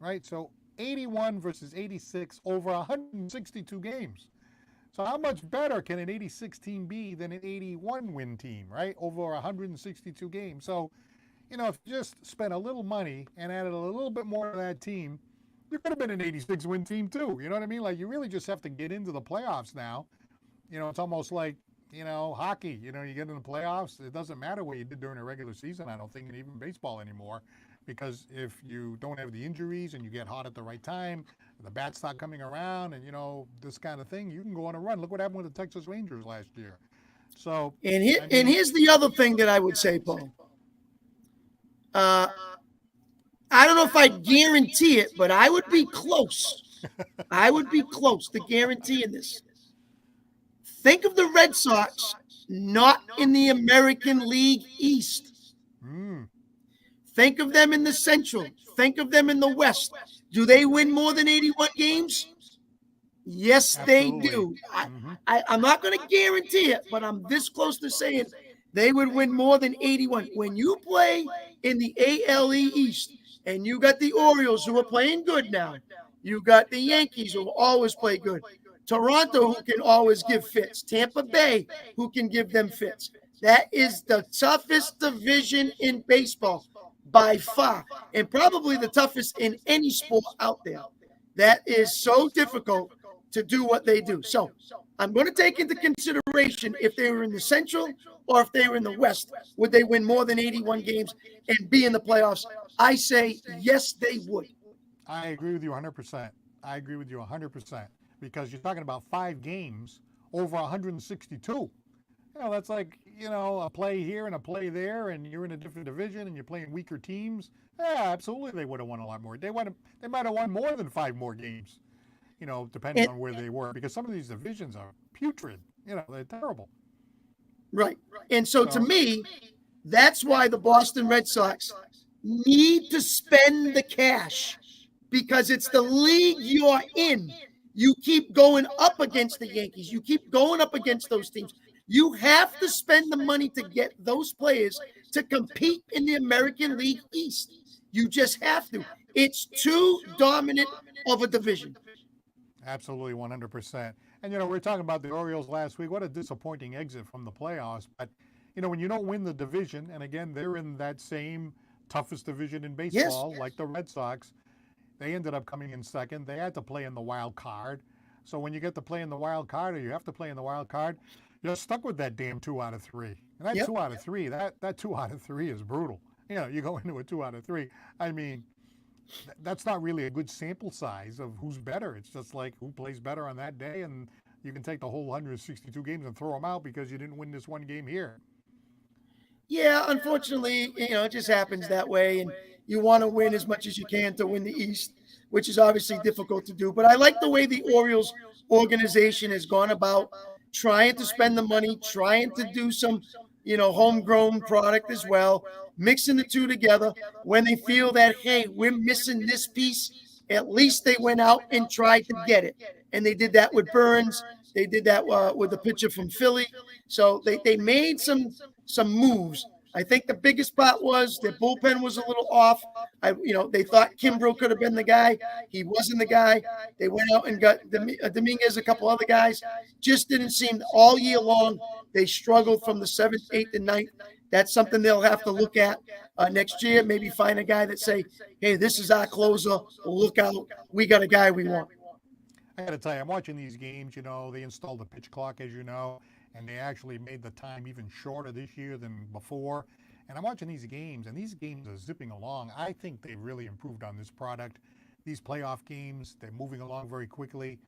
right? So 81 versus 86 over 162 games. So how much better can an 86 team be than an 81 win team, right? Over 162 games. So, if you just spent a little money and added a little bit more to that team, you could have been an 86 win team too. You know what I mean? Like, you really just have to get into the playoffs now. It's almost like, hockey. You get in the playoffs. It doesn't matter what you did during the regular season, I don't think, and even baseball anymore. Because if you don't have the injuries and you get hot at the right time, the bats start coming around and, this kind of thing, you can go on a run. Look what happened with the Texas Rangers last year. So, and here's the other thing that I would say, Paul. I don't know if I'd guarantee it, but I would be close. I would be close to guaranteeing this. Think of the Red Sox not in the American League East. Think of them in the Central. Think of them in the West. Do they win more than 81 games? Yes, Absolutely. They do. I'm not going to guarantee it, but I'm this close to saying they would win more than 81. When you play in the ALE East, and you got the Orioles who are playing good now, you got the Yankees who always play good, Toronto who can always give fits, Tampa Bay who can give them fits. That is the toughest division in baseball by far, and probably the toughest in any sport out there. That is so difficult to do what they do. So I'm going to take into consideration if they were in the Central or if they were in the West, would they win more than 81 games and be in the playoffs? I say yes, they would. I agree with you 100%. I agree with you 100% because you're talking about 5 games over 162. That's like, a play here and a play there, and you're in a different division and you're playing weaker teams. Yeah, absolutely, they would have won a lot more. They might have won more than 5 more games, depending on where they were, because some of these divisions are putrid. They're terrible. Right. And so to me, that's why the Boston Red Sox need to spend the cash, because it's the league you're in. You keep going up against the Yankees. You keep going up against those teams. You have to spend the money to get those players to compete in the American League East. You just have to. It's too dominant of a division. Absolutely, 100%. And, we were talking about the Orioles last week. What a disappointing exit from the playoffs. But, when you don't win the division, and again, they're in that same toughest division in baseball, like the Red Sox, they ended up coming in second. They had to play in the wild card. So when you get to play in the wild card, or you have to play in the wild card, you're stuck with that damn 2 out of 3. And that 2 out of 3, that 2 out of 3 is brutal. You go into a 2 out of 3. I mean, that's not really a good sample size of who's better. It's just like who plays better on that day, and you can take the whole 162 games and throw them out because you didn't win this one game here. Yeah, unfortunately, it just happens that way, and you want to win as much as you can to win the East, which is obviously difficult to do. But I like the way the Orioles organization has gone about trying to spend the money, trying to do some, homegrown product as well, mixing the two together. When they feel that, hey, we're missing this piece, at least they went out and tried to get it. And they did that with Burns. They did that with the pitcher from Philly. So they made some moves. I think the biggest part was their bullpen was a little off. They thought Kimbrough could have been the guy. He wasn't the guy. They went out and got Dominguez, a couple other guys. Just didn't seem all year long. They struggled from the 7th, 8th, and 9th. That's something they'll have to look at next year. Maybe find a guy that say, hey, this is our closer. Look out. We got a guy we want. I got to tell you, I'm watching these games. They installed a pitch clock, as you know, and they actually made the time even shorter this year than before. And I'm watching these games, and these games are zipping along. I think they really improved on this product. These playoff games, they're moving along very quickly.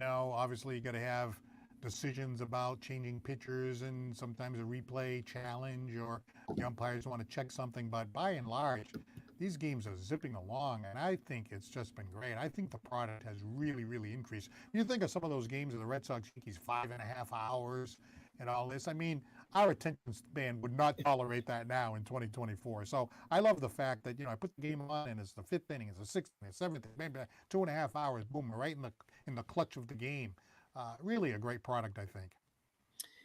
Obviously you got to have decisions about changing pitchers and sometimes a replay challenge, or the umpires want to check something. But by and large, these games are zipping along, and I think it's just been great. I think the product has really, really increased. You think of some of those games of the Red Sox Yankees, 5.5 hours and all this. I mean, our attention span would not tolerate that now in 2024. So I love the fact that, I put the game on and it's the 5th inning, it's the 6th inning, 7th, maybe 2.5 hours, boom, right in the clutch of the game. Really a great product, I think.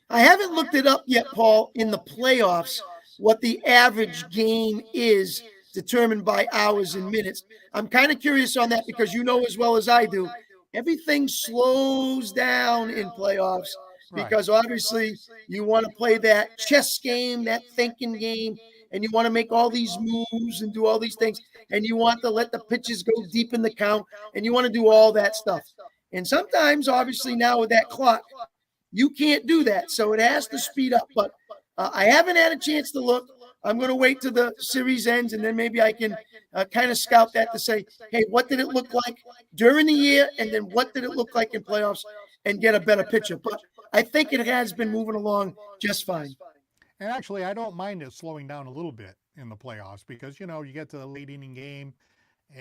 I haven't looked it up yet, Paul, in the playoffs, what the average game is determined by hours and minutes. I'm kind of curious on that because as well as I do, everything slows down in playoffs because obviously you want to play that chess game, that thinking game, and you want to make all these moves and do all these things, and you want to let the pitches go deep in the count, and you want to do all that stuff. And sometimes, obviously, now with that clock, you can't do that. So it has to speed up. But I haven't had a chance to look. I'm going to wait till the series ends, and then maybe I can kind of scout that to say, hey, what did it look like during the year, and then what did it look like in playoffs, and get a better picture. But I think it has been moving along just fine. And actually, I don't mind it slowing down a little bit in the playoffs because, you get to the late inning game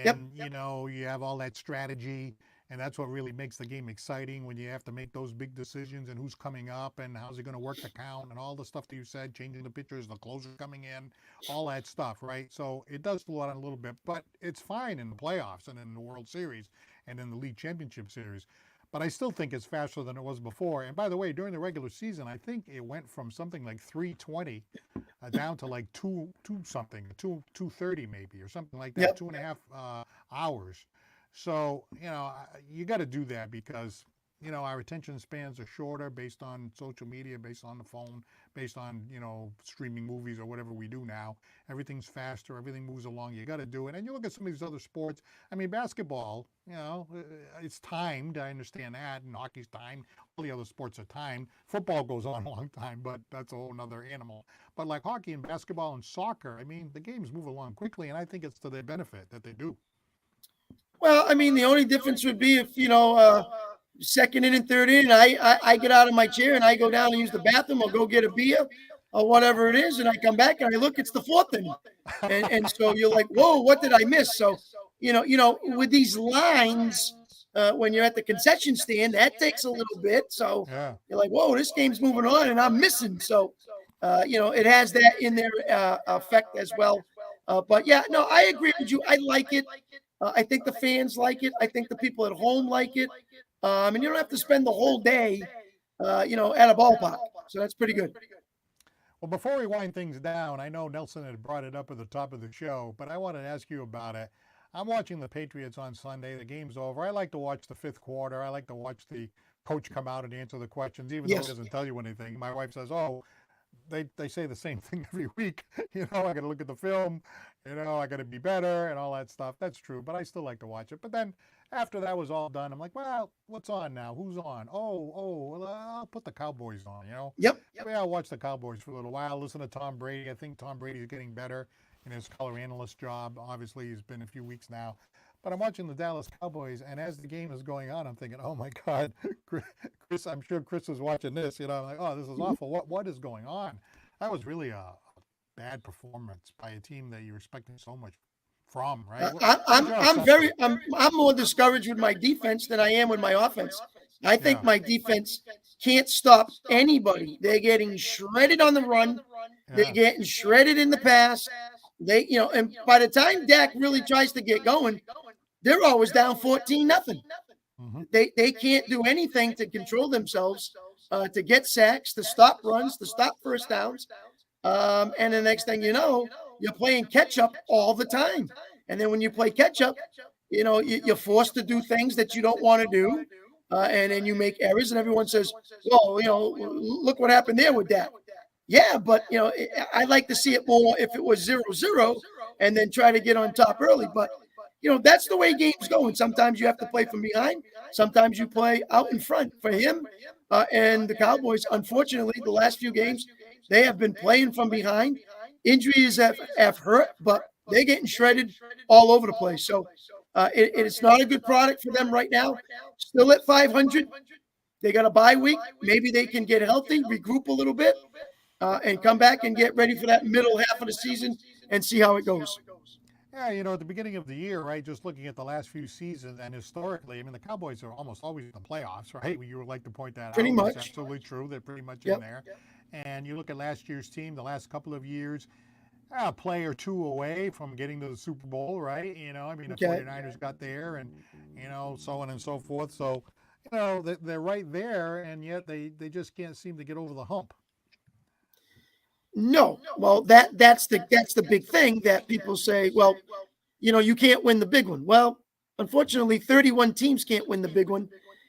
and, you have all that strategy. And that's what really makes the game exciting when you have to make those big decisions and who's coming up and how's it going to work the count and all the stuff that you said, changing the pitchers, the closer coming in, all that stuff, right? So it does slow down a little bit, but it's fine in the playoffs and in the World Series and in the League Championship Series. But I still think it's faster than it was before. And by the way, during the regular season, I think it went from something like 3:20 down to like 2:30 maybe, or something like that, 2.5 hours. So, you got to do that because our attention spans are shorter based on social media, based on the phone, based on, streaming movies or whatever we do now. Everything's faster, everything moves along. You got to do it. And you look at some of these other sports. I mean, basketball, it's timed. I understand that. And hockey's timed. All the other sports are timed. Football goes on a long time, but that's a whole other animal. But like hockey and basketball and soccer, I mean, the games move along quickly, and I think it's to their benefit that they do. Well, I mean, the only difference would be if, second inning, third inning, I get out of my chair and I go down and use the bathroom or go get a beer or whatever it is, and I come back and I look, it's the fourth inning. And so you're like, whoa, what did I miss? So, with these lines, when you're at the concession stand, that takes a little bit. So you're like, whoa, this game's moving on and I'm missing. So, it has that in their effect as well. But yeah, no, I agree with you. I like it. I think the fans like it. I think the people at home like it. And you don't have to spend the whole day, at a ballpark. So that's pretty good. Well, before we wind things down, I know Nelson had brought it up at the top of the show, but I wanted to ask you about it. I'm watching the Patriots on Sunday. The game's over. I like to watch the fifth quarter. I like to watch the coach come out and answer the questions, even though he doesn't tell you anything. My wife says, oh, they say the same thing every week. I got to look at the film. I got to be better and all that stuff. That's true, but I still like to watch it. But then after that was all done, I'm like, well, what's on now? Who's on? Well, I'll put the Cowboys on, Yep. Maybe I'll watch the Cowboys for a little while, listen to Tom Brady. I think Tom Brady is getting better in his color analyst job. Obviously, he's been a few weeks now. But I'm watching the Dallas Cowboys, and as the game is going on, I'm thinking, oh, my God, Chris, I'm sure Chris is watching this. I'm like, oh, this is awful. What is going on? That was really a bad performance by a team that you're expecting so much from, right? I'm more discouraged with my defense than I am with my offense. I think my defense can't stop anybody. They're getting shredded on the run. They're getting shredded in the pass. And by the time Dak really tries to get going, they're always down 14-0. Mm-hmm. They can't do anything to control themselves, to get sacks, to stop runs, to stop first downs. And the next thing you know, you're playing catch up all the time. And then when you play catch up, you're forced to do things that you don't want to do. And then you make errors and everyone says, well, look what happened there with that. Yeah, but, I'd like to see it more if it was 0-0 and then try to get on top early. But, that's the way games go. And sometimes you have to play from behind. Sometimes you play out in front. For him and the Cowboys, unfortunately, the last few games, they have been playing from behind. Injuries have hurt, but they're getting shredded all over the place. So it's not a good product for them right now. Still at 500. They got a bye week. Maybe they can get healthy, regroup a little bit, and come back and get ready for that middle half of the season and see how it goes. Yeah, at the beginning of the year, right, just looking at the last few seasons and historically, I mean, the Cowboys are almost always in the playoffs, right? You would like to point that out. Pretty much. That's absolutely true. They're pretty much in there. And you look at last year's team, the last couple of years, a play or two away from getting to the Super Bowl, right? The 49ers got there and, so on and so forth. So, they're right there, and yet they just can't seem to get over the hump. No. Well, that's the big thing that people say, well, you can't win the big one. Well, unfortunately, 31 teams can't win the big one.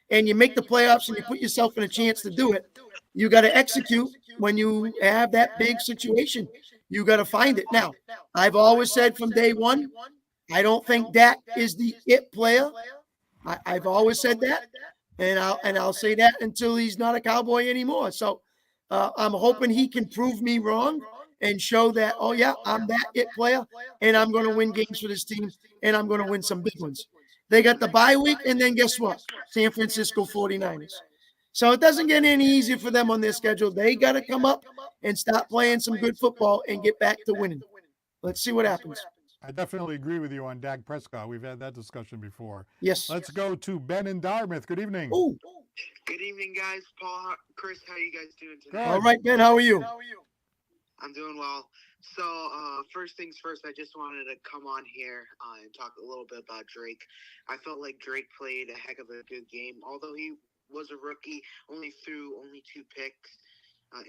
And you make the playoffs and you put yourself in a chance to do it. You got to execute when you have that big situation. You got to find it. Now, I've always said from day one, I don't think Dak is the it player. I've always said that. And I'll say that until he's not a Cowboy anymore. So I'm hoping he can prove me wrong and show that, oh, yeah, I'm that it player, and I'm going to win games for this team, and I'm going to win some big ones. They got the bye week, and then guess what? San Francisco 49ers. So it doesn't get any easier for them on their schedule. They got to come up and start playing some good football and get back to winning. Let's see what happens. I definitely agree with you on Dak Prescott. We've had that discussion before. Yes. Let's go to Ben in Dartmouth. Good evening. Ooh. Good evening, guys. Paul, Chris, how are you guys doing today? All right, Ben, how are you? I'm doing well. So, first things first, I just wanted to come on here and talk a little bit about Drake. I felt like Drake played a heck of a good game. Although he was a rookie, only threw 2 picks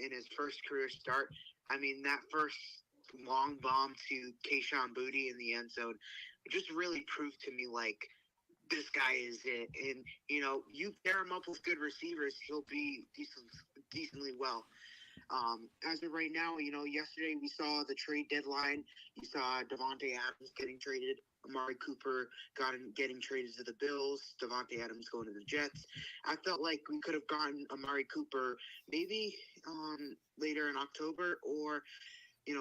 in his first career start. I mean, that first long bomb to Kayshon Boutte in the end zone just really proved to me, like, this guy is it. And, you pair him up with good receivers, he'll be decently well. As of right now, yesterday we saw the trade deadline. You saw Devontae Adams getting traded. Amari Cooper getting traded to the Bills. Devontae Adams going to the Jets. I felt like we could have gotten Amari Cooper maybe later in October, or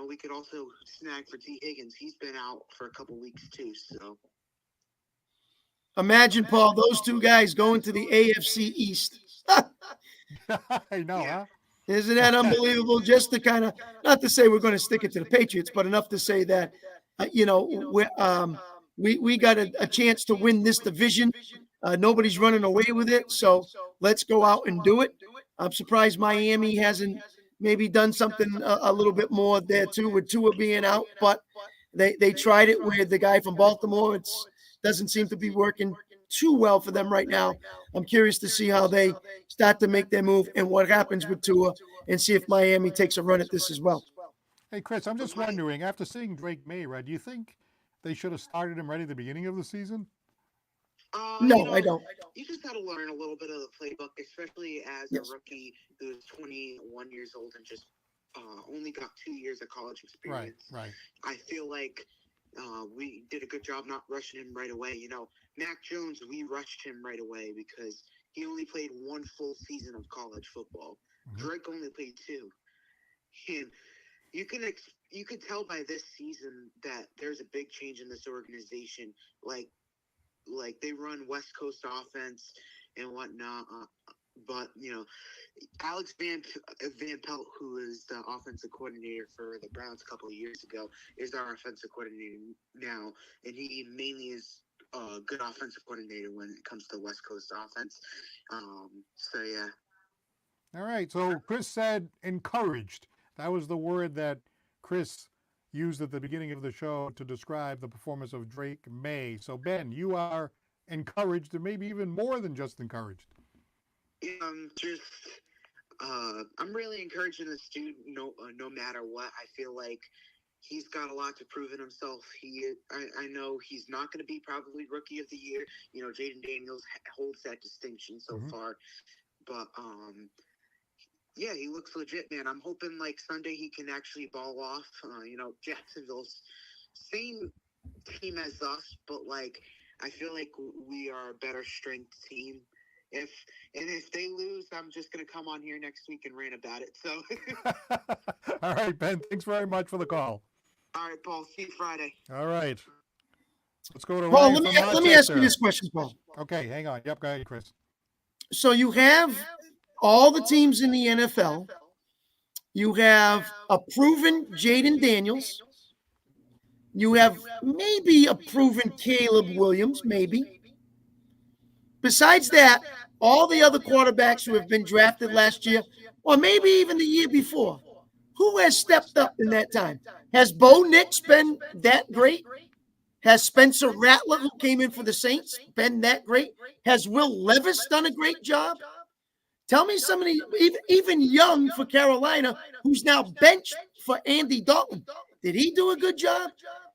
we could also snag for T. Higgins. He's been out for a couple weeks too. So Imagine, Paul, those two guys going to the AFC East. I know, Yeah. huh? Isn't that unbelievable? Just to kind of, not to say we're going to stick it to the Patriots, but enough to say that, we got a chance to win this division. Nobody's running away with it, so let's go out and do it. I'm surprised Miami hasn't maybe done something a little bit more there too, with Tua being out, but they tried it with the guy from Baltimore. It doesn't seem to be working too well for them right now. I'm curious to see how they start to make their move and what happens with Tua, and see if Miami takes a run at this as well. Hey, Chris, I'm just wondering, after seeing Drake Maye, right, do you think they should have started him right at the beginning of the season? No, I don't. You just got to learn a little bit of the playbook, especially as a rookie who's 21 years old and just only got 2 years of college experience. Right. I feel like we did a good job not rushing him right away. Mac Jones, we rushed him right away because he only played one full season of college football. Mm-hmm. Drake only played 2. And you can tell by this season that there's a big change in this organization. Like they run West Coast offense and whatnot. But Alex Van Pelt, who is the offensive coordinator for the Browns a couple of years ago, is our offensive coordinator now, and he mainly is a good offensive coordinator when it comes to West Coast offense. So yeah. All right. So Chris said encouraged. That was the word that Chris used at the beginning of the show to describe the performance of Drake Maye. So Ben, you are encouraged, and maybe even more than just encouraged. I'm really encouraging this dude. No matter what, I feel like he's got a lot to prove in himself. I know he's not going to be probably rookie of the year. Jaden Daniels holds that distinction so far, but yeah, he looks legit, man. I'm hoping like Sunday he can actually ball off. Jacksonville's same team as us, but like I feel like we are a better strength team. If they lose, I'm just gonna come on here next week and rant about it. So All right, Ben, thanks very much for the call. all right, Paul, see you Friday. All right. Let's go to Paul, Ryan let me ask you this question, Paul. Okay, hang on. Yep, go ahead, Chris. So you have all the teams in the NFL. You have a proven Jaden Daniels. You have maybe a proven Caleb Williams, maybe. Besides that, all the other quarterbacks who have been drafted last year, or maybe even the year before, who has stepped up in that time? Has Bo Nix been that great? Has Spencer Rattler, who came in for the Saints, been that great? Has Will Levis done a great job? Tell me somebody, even Young for Carolina, who's now benched for Andy Dalton. Did he do a good job?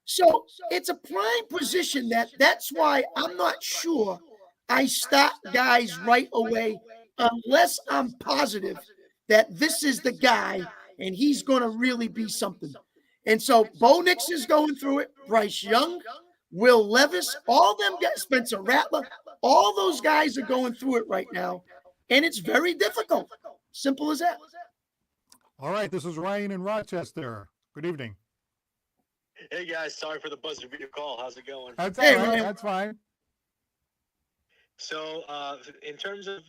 So it's a prime position that's why I'm not sure I start guys right away unless I'm positive that this is the guy and he's going to really be something. And so Bo Nix is going through it. Bryce Young, Will Levis, all them guys, Spencer Rattler, all those guys are going through it right now. And it's very difficult. Simple as that. All right, this is Ryan in Rochester. Good evening. Hey guys, sorry for the buzzer beater call. How's it going? That's Hey, all right. Ryan. That's fine. So, in terms of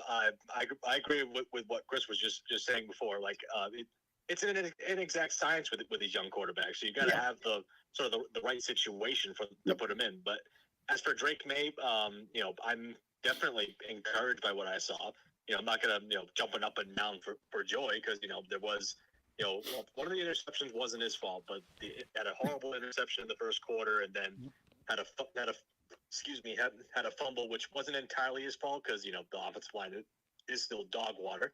I agree with what Chris was just saying before. Like, it's an inexact science with these young quarterbacks. So you got to have the sort of the right situation to put them in. But as for Drake Maye, I'm definitely encouraged by what I saw. I'm not gonna jumping up and down for joy because there was. One of the interceptions wasn't his fault, but he had a horrible interception in the first quarter, and then had a fumble, which wasn't entirely his fault because the offensive line is still dog water.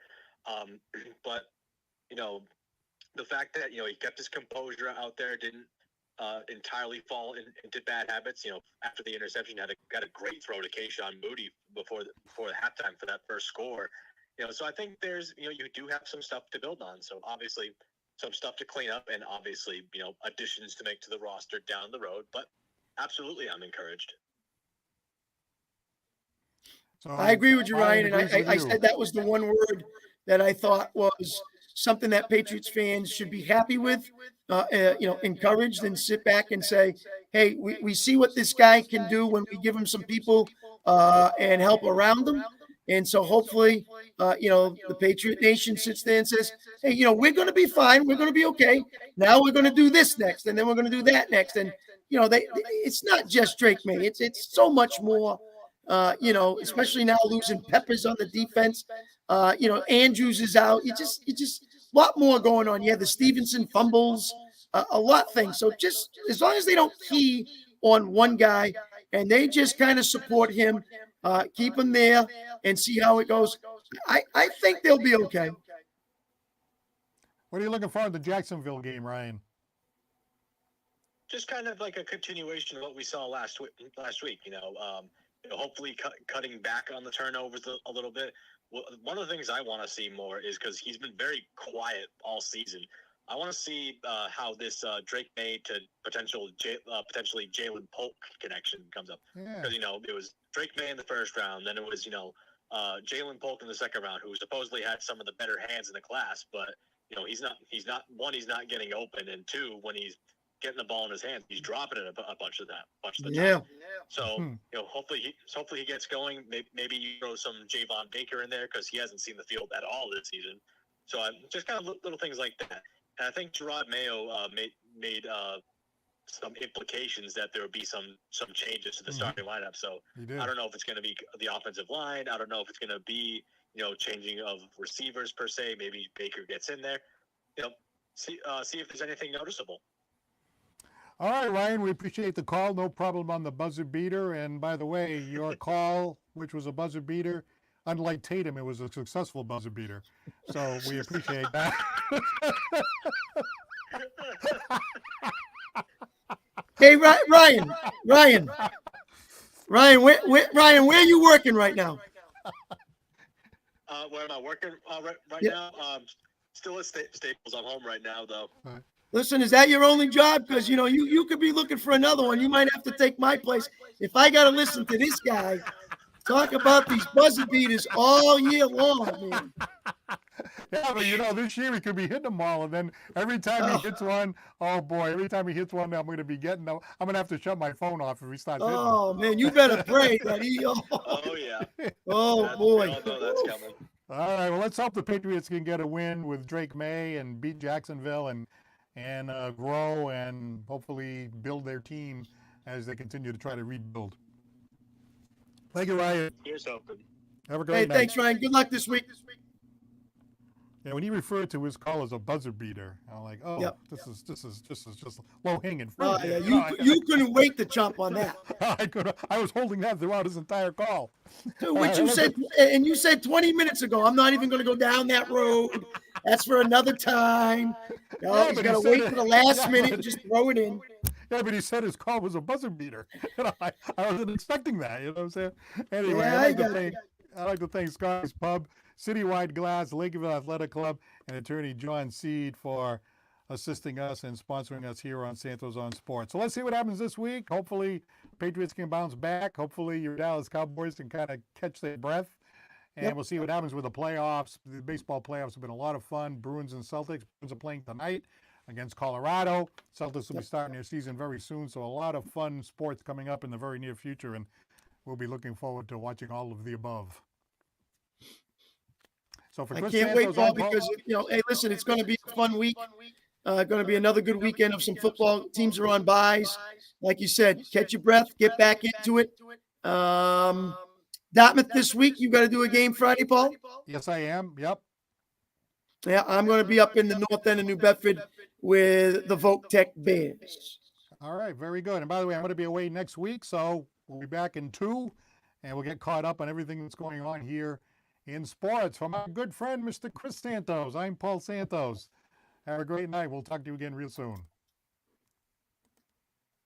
But the fact that he kept his composure out there, didn't entirely fall into bad habits. After the interception, got a great throw to Keyshawn Moody before the halftime for that first score. So I think there's you do have some stuff to build on. So obviously some stuff to clean up, and obviously additions to make to the roster down the road. But absolutely, I'm encouraged. So I agree with you, Ryan, and agrees with I you. said that was the one word that I thought was something that Patriots fans should be happy with, encouraged, and sit back and say, hey, we see what this guy can do when we give him some people and help around him. And so hopefully, the Patriot Nation sits there and says, hey, we're going to be fine. We're going to be okay. Now we're going to do this next, and then we're going to do that next. And, it's not just Drake May. It's so much more. Especially now losing Peppers on the defense. Andrews is out. You just a lot more going on. Yeah, the Stevenson fumbles, a lot of things. So just as long as they don't key on one guy and they just kind of support him, keep him there and see how it goes, I think they'll be okay. What are you looking for in the Jacksonville game, Ryan? Just kind of like a continuation of what we saw last week. Hopefully cutting back on the turnovers a little bit. Well, one of the things I want to see more is, because he's been very quiet all season, I want to see how this Drake May to potentially Jalen Polk connection comes up. Because, it was Drake May in the first round, then it was, Jalen Polk in the second round, who supposedly had some of the better hands in the class, but, he's not getting open, and two, when he's getting the ball in his hands, he's dropping it a bunch of the time. So hopefully he gets going. Maybe you throw some Javon Baker in there, because he hasn't seen the field at all this season. So just kind of little things like that. And I think Gerard Mayo made some implications that there would be some changes to the starting lineup. So I don't know if it's going to be the offensive line. I don't know if it's going to be changing of receivers per se. Maybe Baker gets in there. See if there's anything noticeable. All right, Ryan, we appreciate the call. No problem on the buzzer beater. And by the way, your call, which was a buzzer beater, unlike Tatum, it was a successful buzzer beater. So we appreciate that. Hey, Ryan, where are you working right now? Where am I working right now? Still at Staples. I'm home right now, though. Listen, is that your only job? Because, you could be looking for another one. You might have to take my place. If I got to listen to this guy talk about these buzzer beaters all year long, man. Yeah, but this year he could be hitting them all, and then every time he hits one, I'm going to be getting them. I'm going to have to shut my phone off if he starts hitting them. Oh, man, you better pray that he... Oh, yeah. Oh, boy. We all know that's coming. All right, well, let's hope the Patriots can get a win with Drake May and beat Jacksonville and grow and hopefully build their team as they continue to try to rebuild. Thank you, Ryan. Here's hoping. Have a great night. Thanks, Ryan. Good luck this week. Yeah, when he referred to his call as a buzzer beater, I'm like, this is just low hanging fruit. Oh, yeah, you couldn't wait to chomp on that. I was holding that throughout his entire call. Which you said, and you said 20 minutes ago, I'm not even going to go down that road. That's for another time. No, he's got to wait for the last minute and just throw it in. Yeah, but he said his call was a buzzer beater. I wasn't expecting that. You know what I'm saying? Anyway, Yeah, I'd like to thank Scotty's Pub, Citywide Glass, Lakeville Athletic Club, and attorney John Seed for assisting us and sponsoring us here on Santos on Sports. So let's see what happens this week. Hopefully, Patriots can bounce back. Hopefully, your Dallas Cowboys can kind of catch their breath. And we'll see what happens with the playoffs. The baseball playoffs have been a lot of fun. Bruins and Celtics. Bruins are playing tonight against Colorado. Celtics will be starting their season very soon. So a lot of fun sports coming up in the very near future. And we'll be looking forward to watching all of the above. So for Chris I can't Santos, wait, Paul, because, hey, listen, it's going to be a fun week. Going to be another good weekend of some football. Teams are on byes. Like you said, catch your breath, get back into it. Dartmouth this week. You got to do a game Friday, Paul? Yes, I am. Yep. Yeah, I'm going to be up in the north end of New Bedford with the Voc Tech Bears. All right, very good. And by the way, I'm going to be away next week, so we'll be back in 2, and we'll get caught up on everything that's going on here in sports. From our good friend, Mr. Chris Santos, I'm Paul Santos. Have a great night. We'll talk to you again real soon.